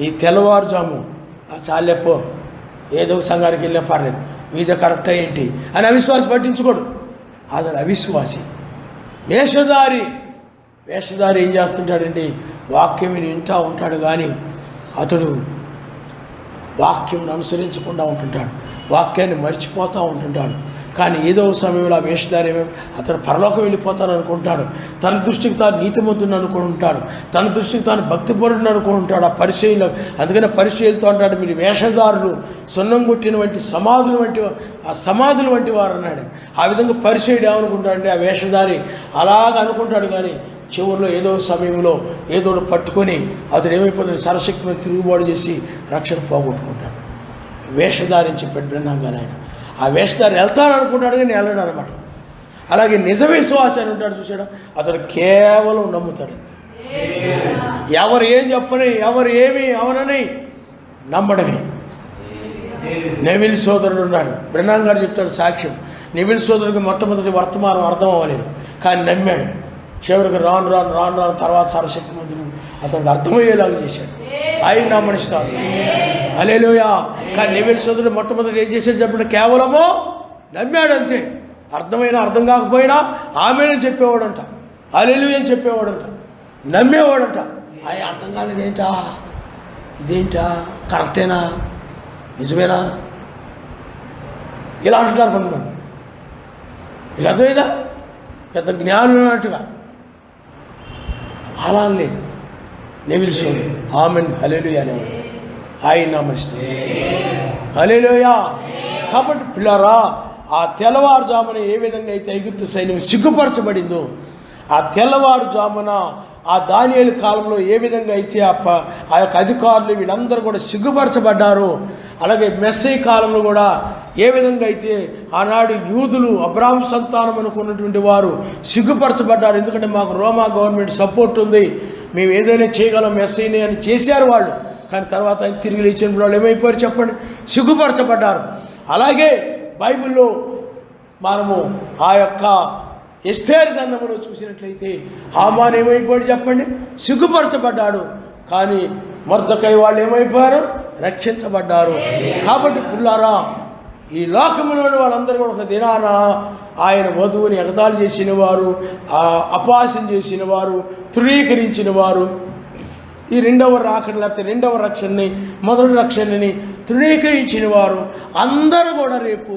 ఈ తెల్లవారుజాము చాలేపో, ఏదో సంఘానికి వెళ్ళినా పర్లేదు, మీదే కరెక్ట్ ఏంటి అని అవిశ్వాసి పట్టించుకోడు. అతడు అవిశ్వాసి. వేషధారి ఏం చేస్తుంటాడంటే, వాక్యం వింటూ ఉంటాడు కానీ అతడు వాక్యం అనుసరించకుండా ఉంటుంటాడు, వాక్యాన్ని మర్చిపోతూ ఉంటుంటాడు. కానీ ఏదో సమయంలో ఆ వేషధారి అతను పరలోకం వెళ్ళిపోతాను అనుకుంటాడు, తన దృష్టికి తాను నీతిమంతుని అనుకుంటాడు, తన దృష్టికి తాను భక్తిపరుడిని అనుకుంటాడు. ఆ పరిచయంలో, అందుకనే పరిచయులతో అంటాడు, మీరు వేషధారులు, సున్నం కొట్టిన వంటి సమాధులు వంటి వారు అన్నాడు. ఆ విధంగా పరిచయుడు ఏమనుకుంటాడంటే, ఆ వేషధారి అలాగ అనుకుంటాడు. కానీ చివరిలో ఏదో సమయంలో ఏదో పట్టుకొని అతడు ఏమైపోతాడు? సరశక్తి మీద తిరుగుబాటు చేసి రక్షణ పోగొట్టుకుంటాడు. వేషధారి అని చెప్పాడు బ్రహ్నాం గారు. ఆయన ఆ వేషధారి వెళ్తాను అనుకుంటాడు కానీ వెళ్ళాడు అనమాట. అలాగే నిజ విశ్వాసి అని ఉంటాడు చూసాడు, అతడు కేవలం నమ్ముతాడు. ఎవరు ఏం చెప్పని, ఎవరు ఏమి అవనని నమ్మడమే. నెవిల్ సోదరుడు ఉన్నాడు, బ్రహ్నాం గారు చెప్తాడు సాక్ష్యం. నెవిల్ సోదరుడికి మొట్టమొదటి వర్తమానం అర్థం అవ్వలేదు, కానీ నమ్మాడు. చివరికి రాను తర్వాత సరశక్తి మందులు అతనికి అర్థమయ్యేలాగా చేశాడు. ఆయన నమ్మనిస్తాడు. హల్లెలూయా. కానీ నెవిల్ సోదరుడు మొట్టమొదటి ఏం చేశాడు చెప్పండి? కేవలము నమ్మాడు అంతే. అర్థం కాకపోయినా ఆమెను చెప్పేవాడంట, హల్లెలూయా అని చెప్పేవాడంట, నమ్మేవాడంట. ఆయన అర్థం కాలేదేంటా, ఇదేంటా, కరెక్టేనా, నిజమేనా, ఇలా అంటున్నారు కొంతమంది. నీకు అర్థమైందా? పెద్ద జ్ఞానం అన్నట్టుగా. అలా లేదు. నెవిల్ సోదరుడు ఆమెన్ హల్లెలూయా అనేవాడు. ఆయన నమ్మనిస్తాడు. హల్లెలూయా. కాబట్టి పిల్లరా, ఆ తెల్లవారుజామున ఏ విధంగా అయితే ఐగుప్తు సైన్యం సిగ్గుపరచబడిందో, ఆ తెల్లవారుజామున ఆ దానియేలు కాలంలో ఏ విధంగా అయితే ఆ యొక్క అధికారులు వీళ్ళందరూ కూడా సిగ్గుపరచబడ్డారో, అలాగే మెస్సీ కాలంలో కూడా ఏ విధంగా అయితే ఆనాడు యూదులు అబ్రాహాము సంతానం అనుకున్నటువంటి వారు సిగ్గుపరచబడ్డారు. ఎందుకంటే మాకు రోమా గవర్నమెంట్ సపోర్ట్ ఉంది, మేము ఏదైనా చేయగలం మెస్సీని అని చేశారు వాళ్ళు. కానీ తర్వాత ఆయన తిరిగి లేచినప్పుడు వాళ్ళు ఏమైపోయారు చెప్పండి? సిగ్గుపరచబడ్డారు. అలాగే బైబిల్లో మనము ఆ యొక్క ఎస్తేరు గ్రంథంలో చూసినట్లయితే హామాను ఏమైపోయాడు చెప్పండి? సిగ్గుపరచబడ్డాడు. కానీ మొర్దెకై వాళ్ళు ఏమైపోయారు? రక్షించబడ్డారు. కాబట్టి పిల్లారా, ఈ లోకములోని వాళ్ళందరూ కూడా ఒక దినాన ఆయన వధువుని ఎగతాళి చేసిన వారు, అపహాస్యం చేసిన వారు, తృణీకరించిన వారు, ఈ రెండవ రాకడ లేకపోతే రెండవ రక్షణని, మొదటి రక్షణని తృణీకరించిన వారు అందరూ కూడా రేపు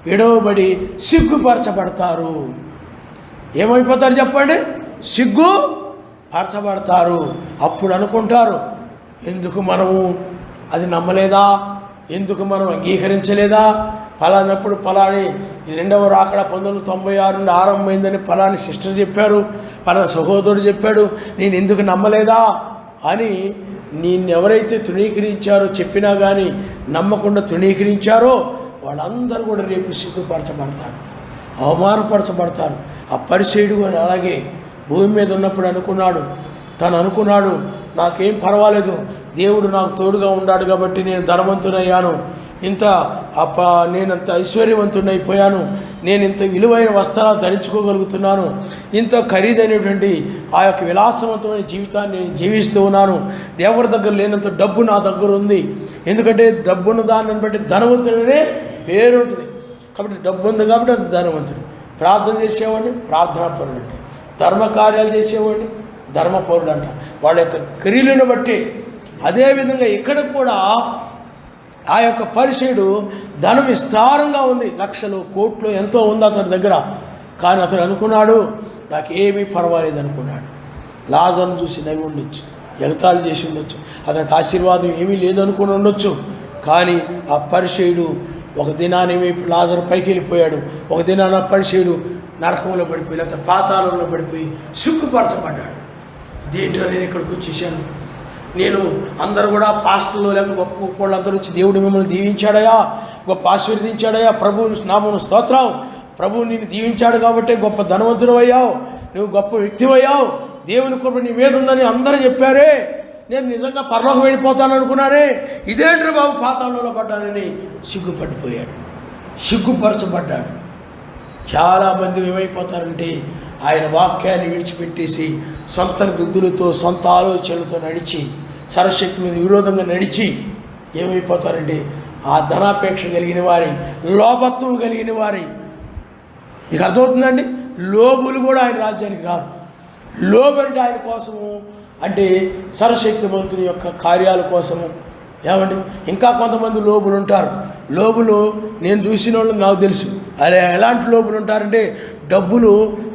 విడవబడి సిగ్గుపరచబడతారు. ఏమైపోతారు చెప్పండి? సిగ్గుపరచబడతారు. అప్పుడు అనుకుంటారు, ఎందుకు మనము అది నమ్మలేదా, ఎందుకు మనం అంగీకరించలేదా, ఫలానప్పుడు ఫలాని రెండవ రాకడ 1996 నుండి ఆరంభమైందని ఫలాని సిస్టర్ చెప్పారు, ఫలానా సహోదరుడు చెప్పాడు, నేను ఎందుకు నమ్మలేదా అని ఎవరైతే తృణీకరించారో, చెప్పినా కానీ నమ్మకుండా తృణీకరించారో వాళ్ళందరూ కూడా రేపు సిగ్గుపరచబడతారు, అవమానపరచబడతారు. ఆ పరిసయుడు అలాగే భూమి మీద ఉన్నప్పుడు తను అనుకున్నాడు నాకేం పర్వాలేదు, దేవుడు నాకు తోడుగా ఉన్నాడు కాబట్టి నేను ధనవంతునయ్యాను, ఇంత నేనంత ఐశ్వర్యవంతుడైపోయాను, నేను ఇంత విలువైన వస్త్రాలు ధరించుకోగలుగుతున్నాను, ఇంత ఖరీదైనటువంటి ఆ యొక్క విలాసవంతమైన జీవితాన్ని నేను జీవిస్తూ ఉన్నాను, ఎవరి దగ్గర లేనంత డబ్బు నా దగ్గర ఉంది. ఎందుకంటే డబ్బున్న దాన్ని బట్టి ధనవంతుడనే పేరు ఉంటుంది. కాబట్టి డబ్బు ఉంది కాబట్టి అది ధనవంతుడు. ప్రార్థన చేసేవాడిని ప్రార్థనాపరుడు అంట, ధర్మకార్యాలు చేసేవాడిని ధర్మపరుడు అంట, వాళ్ళ యొక్క క్రియలను బట్టి. అదేవిధంగా ఇక్కడ కూడా ఆ యొక్క పరిచయుడు ధనం విస్తారంగా ఉంది, లక్షలు కోట్లు ఎంతో ఉంది అతడి దగ్గర. కానీ అతడు అనుకున్నాడు నాకేమీ పర్వాలేదు అనుకున్నాడు. లాజర్ను చూసి నవ్వి ఉండొచ్చు, ఎగతాళి చేసి ఉండొచ్చు, అతనికి ఆశీర్వాదం ఏమీ లేదనుకుని ఉండొచ్చు. కానీ ఆ పరిచయుడు ఒక దినానేమి లాజరు పైకి వెళ్ళిపోయాడు, ఒక దినాన పరిచయుడు నరకంలో పడిపోయి లేకపోతే పాతాళంలో పడిపోయి సిగ్గుపరచబడ్డాడు. ఇదేంటో నేను ఇక్కడికి వచ్చేసాను, నేను అందరూ కూడా పాస్టర్లు లేకపోతే గొప్ప గొప్ప వాళ్ళందరూ వచ్చి దేవుడు మిమ్మల్ని దీవించాడయా, గొప్ప ఆశీర్వదించాడయా, ప్రభు నామమున స్తోత్రం, ప్రభువు నిన్ను దీవించాడు కాబట్టి గొప్ప ధనవంతుడు అయ్యావు, నువ్వు గొప్ప వ్యక్తి అయ్యావు, దేవుని కృప నీ మీద ఉందని అందరూ చెప్పారే, నేను నిజంగా పరలోకం వెళ్ళిపోతాను అనుకున్నానే, ఇదేంట్రా బాబు పాతాళంలో పడ్డానని సిగ్గుపడిపోయాడు, సిగ్గుపరచబడ్డాడు. చాలామంది ఏమైపోతారంటే ఆయన వాక్యాన్ని విడిచిపెట్టేసి సొంత బుద్ధులతో సొంత ఆలోచనలతో నడిచి సర్వశక్తి మీద విరోధంగా నడిచి ఏమైపోతారంటే ఆ ధనాపేక్ష కలిగిన వారి, లోభత్వం కలిగిన వారి. మీకు అర్థమవుతుందండి? లోబులు కూడా ఆయన రాజ్యానికి రారు. లోబు అంటే ఆయన కోసము, అంటే సర్వశక్తిమంతుని యొక్క కార్యాల కోసము. ఏమండి, ఇంకా కొంతమంది లోబులు ఉంటారు. లోబులు నేను చూసిన వాళ్ళు నాకు తెలుసు. అదే ఎలాంటి లోబులు ఉంటారంటే డబ్బులు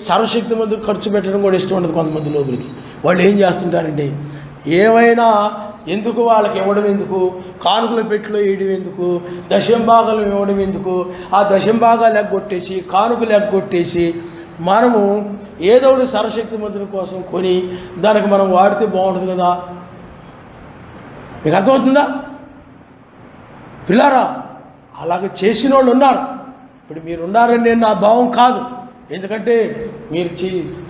సర్వశక్తిమంతుడు ఖర్చు పెట్టడం కూడా ఇష్టం ఉండదు కొంతమంది లోబులకి. వాళ్ళు ఏం చేస్తుంటారంటే ఏమైనా ఎందుకు వాళ్ళకి ఇవ్వడం ఎందుకు, కానుకల పెట్టిలో వేయడం ఎందుకు, దశంభాగాలు ఇవ్వడం ఎందుకు, ఆ దశంభాగాలు ఎగ్గొట్టేసి కానుకలు ఎగ్గొట్టేసి మనము ఏదో ఒకటి సర్వశక్తిమంతుని కోసం కొని దానికి మనం వాడితే బాగుంటుంది కదా. మీకు అర్థమవుతుందా పిల్లారా? అలాగ చేసిన వాళ్ళు ఉన్నారు. ఇప్పుడు మీరు ఉన్నారని నేను నా భావం కాదు. ఎందుకంటే మీరు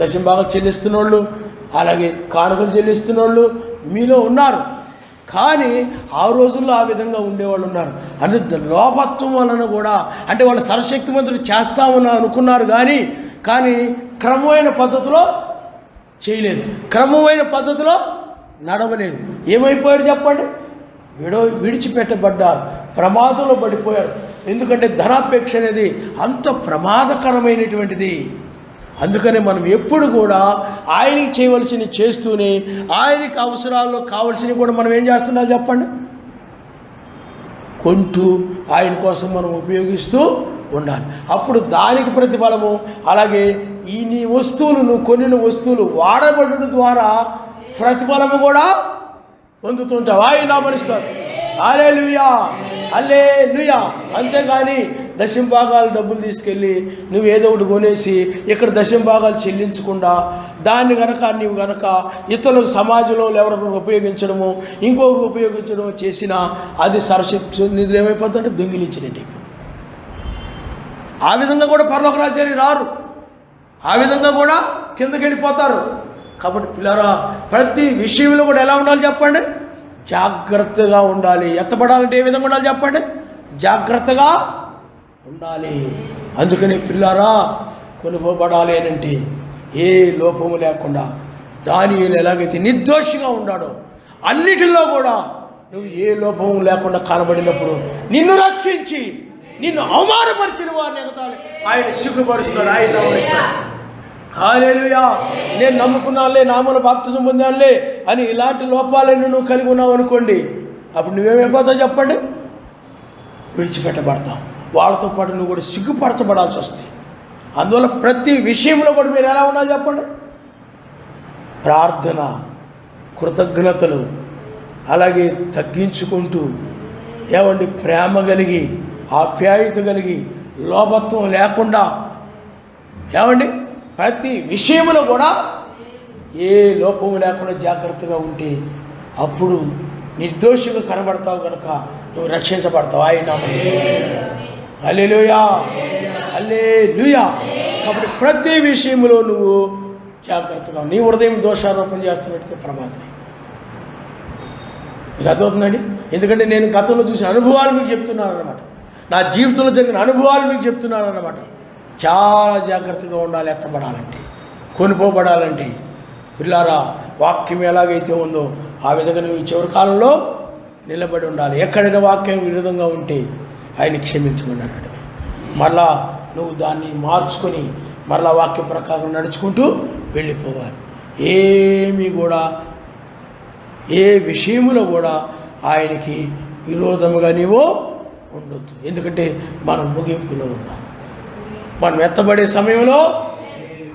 దశంభాగాలు చెల్లిస్తున్న వాళ్ళు, అలాగే కానుకలు చెల్లిస్తున్న వాళ్ళు మీలో ఉన్నారు. కానీ ఆ రోజుల్లో ఆ విధంగా ఉండేవాళ్ళు ఉన్నారు. అంటే లోపత్వం వలన కూడా, అంటే వాళ్ళు సర్వశక్తిమంతుడు చేస్తామని అనుకున్నారు కానీ క్రమమైన పద్ధతిలో చేయలేదు, క్రమమైన పద్ధతిలో నడవలేదు. ఏమైపోయారు చెప్పండి? విడిచిపెట్టబడ్డారు, ప్రమాదంలో పడిపోయారు. ఎందుకంటే ధనాపేక్ష అనేది అంత ప్రమాదకరమైనటువంటిది. అందుకనే మనం ఎప్పుడు కూడా ఆయనకి చేయవలసినవి చేస్తూనే ఆయనకి అవసరాల్లో కావలసినవి కూడా మనం ఏం చేస్తున్నాం చెప్పండి? కొంటూ ఆయన కోసం మనం ఉపయోగిస్తూ ఉండాలి. అప్పుడు దానికి ప్రతిఫలము. అలాగే ఈ నీ వస్తువులు, నువ్వు కొనిన వస్తువులు వాడబడడం ద్వారా ప్రతిఫలము కూడా పొందుతుంటావు. ఆయన నామనిస్తారు. హల్లెలూయా, హల్లెలూయా. అంతేగాని దశంభాగాలు డబ్బులు తీసుకెళ్ళి నువ్వు ఏదో ఒకటి కొనేసి ఇక్కడ దశంభాగాలు చెల్లించకుండా దాన్ని నీవు గనక ఇతరులకు సమాజంలో ఎవరికొకరు ఉపయోగించడము, ఇంకొకరికి ఉపయోగించడము చేసినా అది సరస్వతి నిధులు ఏమైపోతుందంటే దొంగిలించినట్టు. ఆ విధంగా కూడా పరలోక రాజ్యానికి రారు, ఆ విధంగా కూడా కిందకి వెళ్ళిపోతారు. కాబట్టి పిల్లరా, ప్రతి విషయంలో కూడా ఎలా ఉండాలి చెప్పండి? జాగ్రత్తగా ఉండాలి. ఎత్తబడాలంటే ఏ విధంగా ఉండాలి చెప్పండి? జాగ్రత్తగా ఉండాలి. అందుకని పిల్లారా, కొనుగోబడాలి అంటే ఏ లోపము లేకుండా దానియేలు ఎలాగైతే నిర్దోషిగా ఉన్నాడో అన్నిటిలో కూడా నువ్వు ఏ లోపము లేకుండా కనబడినప్పుడు నిన్ను రక్షించి నిన్ను అవమానపరిచిన వారిని ఎగతాళి ఆయన సిగ్గుపరుస్తాడు, ఆయన నమ్మరిస్తాడు. హల్లెలూయా. నేను నమ్ముకున్నానులే, నామములో బాప్తిజం పొందానులే అని ఇలాంటి లోపాలను నువ్వు కలిగి ఉన్నావు అనుకోండి, అప్పుడు నువ్వేమైపోతావు చెప్పండి? విడిచిపెట్టబడతావు. వాళ్ళతో పాటు నువ్వు కూడా సిగ్గుపరచబడాల్సి వస్తుంది. అందువల్ల ప్రతి విషయంలో కూడా మీరు ఎలా ఉండాలి చెప్పండి? ప్రార్థన, కృతజ్ఞతలు, అలాగే తగ్గించుకుంటూ, ఏమండి, ప్రేమ కలిగి, ఆప్యాయత కలిగి, లోభత్వం లేకుండా, ఏమండి, ప్రతి విషయంలో కూడా ఏ లోపము లేకుండా జాగ్రత్తగా ఉంటే అప్పుడు నిర్దోషిగా కనబడతావు కనుక నువ్వు రక్షించబడతావు. ఆయన హల్లెలూయా, హల్లెలూయా. కాబట్టి ప్రతి విషయంలో నువ్వు జాగ్రత్తగా, నీ హృదయం దోషారోపణ చేస్తున్నట్టు ప్రమాదమే. మీకు అర్థమవుతుందండి? ఎందుకంటే నేను గతంలో చూసిన అనుభవాలు మీకు చెప్తున్నాను అన్నమాట. నా జీవితంలో జరిగిన అనుభవాలు మీకు చెప్తున్నాను అన్నమాట. చాలా జాగ్రత్తగా ఉండాలి. ఎత్తబడాలంటే, కొనుపోబడాలంటే. పిల్లారా, వాక్యం ఎలాగైతే ఉందో ఆ విధంగా నువ్వు ఈ చివరి కాలంలో నిలబడి ఉండాలి. ఎక్కడైనా వాక్యం విరుద్ధంగా ఉంటే ఆయన క్షమించమని అన్నాడు. మరలా నువ్వు దాన్ని మార్చుకొని మరలా వాక్య ప్రకారం నడుచుకుంటూ వెళ్ళిపోవాలి. ఏమీ కూడా ఏ విషయంలో కూడా ఆయనకి విరోధముగా నీవు ఉండొద్దు. ఎందుకంటే మనం ముగింపులో ఉన్నాం. మనం ఎత్తబడే సమయంలో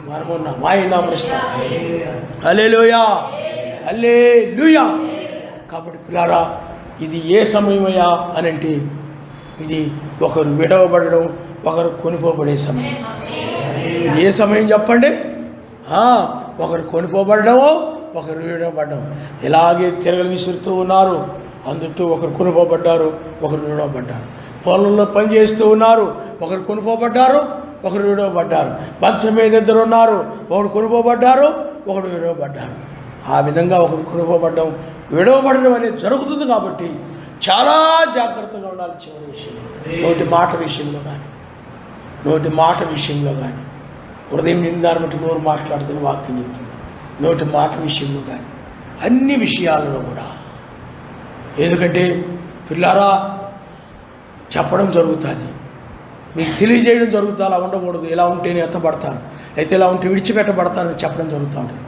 మనం ఉన్నాం. ఆయన ప్రశ్న హల్లెలూయా, హల్లెలూయా. కాబట్టి పిల్లారా, ఇది ఏ సమయమయ్యా అని అంటే ఇది ఒకరు విడవబడడం, ఒకరు కొనుపోబడే సమయం. ఇది ఏ సమయం చెప్పండి? ఒకరు కొనుపోబడము, ఒకరు విడవబడ్డం. ఇలాగే తిరగలు విసురుతూ ఉన్నారు. అందుటూ ఒకరు కొనుపోబడ్డారు, ఒకరు విడవబడ్డారు. పొలంలో పనిచేస్తూ ఉన్నారు, ఒకరు కొనుపోబడ్డారు, ఒకరు విడవబడ్డారు. మంచం మీద ఇద్దరు ఉన్నారు, ఒకరు కొనుపోబడ్డారు, ఒకరు విడవబడ్డారు. ఆ విధంగా ఒకరు కొనుపోబడ్డం, విడవబడడం అనేది జరుగుతుంది. కాబట్టి చాలా జాగ్రత్తగా ఉండాలి. చివరి విషయంలో, నోటి మాట విషయంలో కానీ హృదయం నిందాన్ని బట్టి నోరు మాట్లాడుతున్న వాక్యం చెప్తుంది. నోటి మాట విషయంలో కానీ అన్ని విషయాలలో కూడా. ఎందుకంటే పిల్లారా, చెప్పడం జరుగుతుంది, మీకు తెలియజేయడం జరుగుతుంది. అలా ఉండకూడదు. ఇలా ఉంటేనే ఎత్తబడతాను, అయితే ఇలా ఉంటే విడిచిపెట్టబడతానని చెప్పడం జరుగుతూ ఉంటుంది.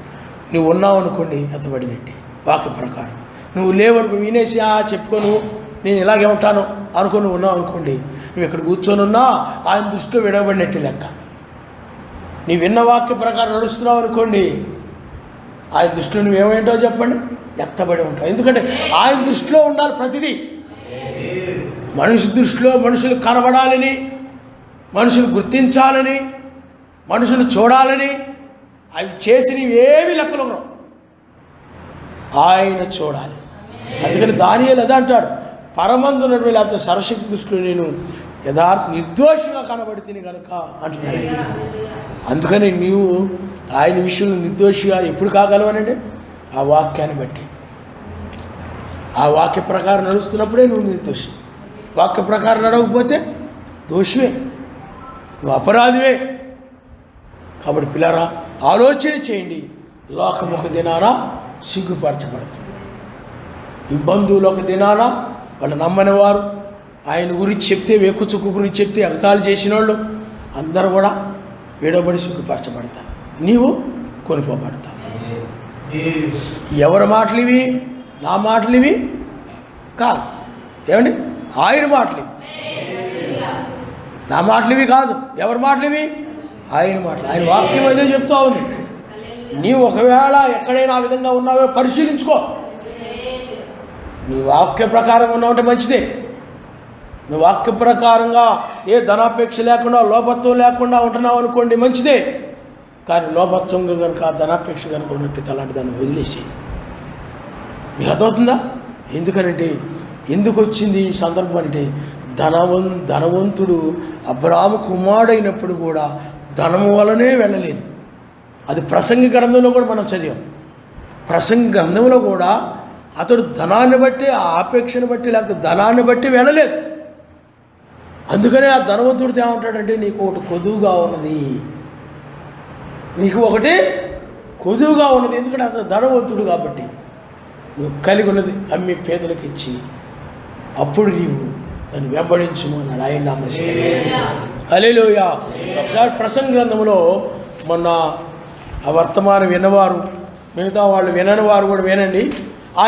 నువ్వు ఉన్నావు అనుకోండి, ఎత్తబడినట్టే వాక్య ప్రకారం. నువ్వు లేవనుకో, వినేసి చెప్పుకోను నేను ఇలాగే ఉంటాను అనుకుని ఉన్నావు అనుకోండి, నువ్వు ఇక్కడ కూర్చొని ఉన్నా ఆయన దృష్టిలో విడవబడినట్టు లెక్క. నీ విన్న వాక్య ప్రకారం నడుస్తున్నావు అనుకోండి, ఆయన దృష్టిలో నువ్వేమేంటో చెప్పండి, ఎత్తబడి ఉంటావు. ఎందుకంటే ఆయన దృష్టిలో ఉండాలి ప్రతిదీ. మనిషి దృష్టిలో మనుషులు కనబడాలని, మనుషులు గుర్తించాలని, మనుషులు చూడాలని అవి చేసినవి ఏమి లెక్కలు ఆయన చూడాలి. అందుకని దానియేలు అదే అంటాడు, పరమందున్నటువంటి లేకపోతే సర్వశక్తి దృష్టిలో నేను నిర్దోషిగా కనబడితేనే కనుక అంటున్నాడు. అందుకని నీవు ఆయన విషయంలో నిర్దోషిగా ఎప్పుడు కాగలవనంటే ఆ వాక్యాన్ని బట్టి. ఆ వాక్య ప్రకారం నడుస్తున్నప్పుడే నువ్వు నిర్దోషి. వాక్య ప్రకారం నడవకపోతే దోషివే, నువ్వు అపరాధివే. కాబట్టి పిల్లరా, ఆలోచన చేయండి. లోకం ఒక దినాన సిగ్గుపరచబడుతుంది. ఈ బంధువులు ఒక దినాన వాళ్ళు నమ్మని వారు ఆయన గురించి చెప్తే, వేకు చుక్కు గురించి చెప్తే ఎగతాళి చేసిన వాళ్ళు అందరూ కూడా విడవబడి సిగ్గుపరచబడతారు. నీవు కొనుకోబడతావు. ఎవరి మాటలు ఇవి? నా మాటలు ఇవి కాదు. ఏమండి? ఆయన మాటలు ఇవి, నా మాటలు ఇవి కాదు. ఎవరి మాటలు ఇవి? ఆయన మాటలు. ఆయన వాక్యం అదే చెప్తా ఉంది. నీవు ఒకవేళ ఎక్కడైనా ఆ విధంగా ఉన్నావో పరిశీలించుకో. నీ వాక్య ప్రకారం ఉన్నావంటే మంచిదే. నువ్వు వాక్య ప్రకారంగా ఏ ధనాపేక్ష లేకుండా, లోపత్వం లేకుండా ఉంటున్నావు అనుకోండి, మంచిదే. కానీ లోపత్వంగా కనుక, ధనాపేక్ష కనుక ఉన్నట్టు అలాంటి దాన్ని వదిలేసి. మీకు అర్థమవుతుందా? ఎందుకనంటే, ఎందుకు వచ్చింది ఈ సందర్భం అంటే, ధనవంతుడు అబ్రాహాము కుమారుడైనప్పుడు కూడా ధనము వలనే వెళ్ళలేదు. అది ప్రసంగి గ్రంథంలో కూడా మనం చదివాం. ప్రసంగి గ్రంథంలో కూడా అతడు ధనాన్ని బట్టి, ఆ ఆపేక్షను బట్టి, లేకపోతే ధనాన్ని బట్టి వెళ్ళలేదు. అందుకనే ఆ ధనవంతుడితో ఏమంటాడంటే, నీకు ఒకటి కొదువుగా ఉన్నది, నీకు ఒకటి కొదువుగా ఉన్నది. ఎందుకంటే అతను ధనవంతుడు కాబట్టి. నువ్వు కలిగి ఉన్నది అమ్మి పేదలకు ఇచ్చి అప్పుడు నీవు దాన్ని వెంబడించుము అన్నాడు. ఆయన నామస్కారం. హల్లెలూయా. ఒకసారి ప్రసంగ గ్రంథంలో మొన్న ఆ వర్తమానం విన్నవారు, మిగతా వాళ్ళు వినని వారు కూడా వినండి.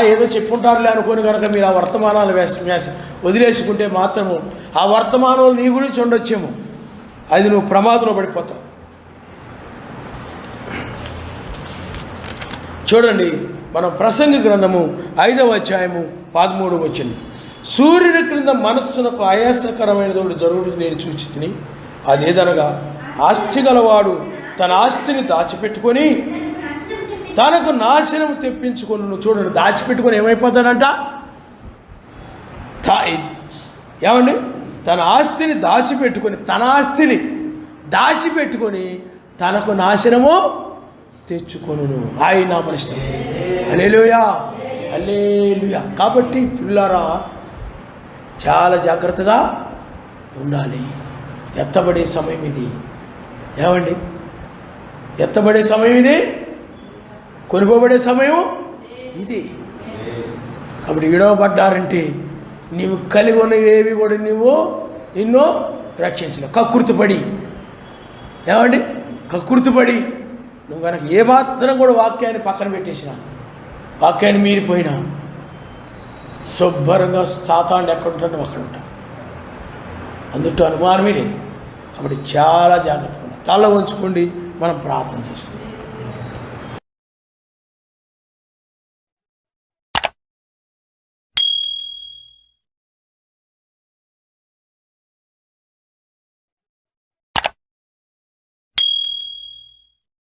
ఏదో చెప్పుంటారులే అనుకోని కనుక మీరు ఆ వర్తమానాలు వదిలేసుకుంటే మాత్రము ఆ వర్తమానం నీ గురించి ఉండొచ్చేమో, అది నువ్వు ప్రమాదంలో పడిపోతావు. చూడండి, మనం ప్రసంగ గ్రంథము 5వ అధ్యాయము 13వ వచనం. సూర్యుని క్రింద మనస్సునకు ఆయాసకరమైనదోడు జరుగుడు నేను చూచితిని. అదేదనగా ఆస్తి గలవాడు తన ఆస్తిని దాచిపెట్టుకొని తనకు నాశనం తెప్పించుకొని. చూడండి, దాచిపెట్టుకొని ఏమైపోతాడంట? ఏమండి? తన ఆస్తిని దాచిపెట్టుకొని తనకు నాశనము తెచ్చుకొనును. ఆయన నామస్కారం. హల్లెలూయా. హల్లెలూయా. కాబట్టి పిల్లారా చాలా జాగ్రత్తగా ఉండాలి. ఎత్తబడే సమయం ఇది. ఏమండి, ఎత్తబడే సమయం ఇది, కొనుకోబడే సమయం ఇది. కాబట్టి విడవబడ్డారంటే నీవు కలిగి ఉన్న ఏవి కూడా నిన్ను రక్షించలేవు. కక్కుర్తిపడి, ఏమండి, కక్కుర్తిపడి నువ్వు కనుక ఏమాత్రం కూడా వాక్యాన్ని పక్కన పెట్టేసినా, వాక్యాన్ని మీరిపోయినా శుభ్రంగా సాతానుడు ఎక్కడ ఉంటాడో అక్కడ ఉంటాడు. అందులో అనుమానమే లేదు. కాబట్టి చాలా జాగ్రత్తగా ఉండాలి. తల ఉంచుకోండి, మనం ప్రార్థన చేసుకుంటాం.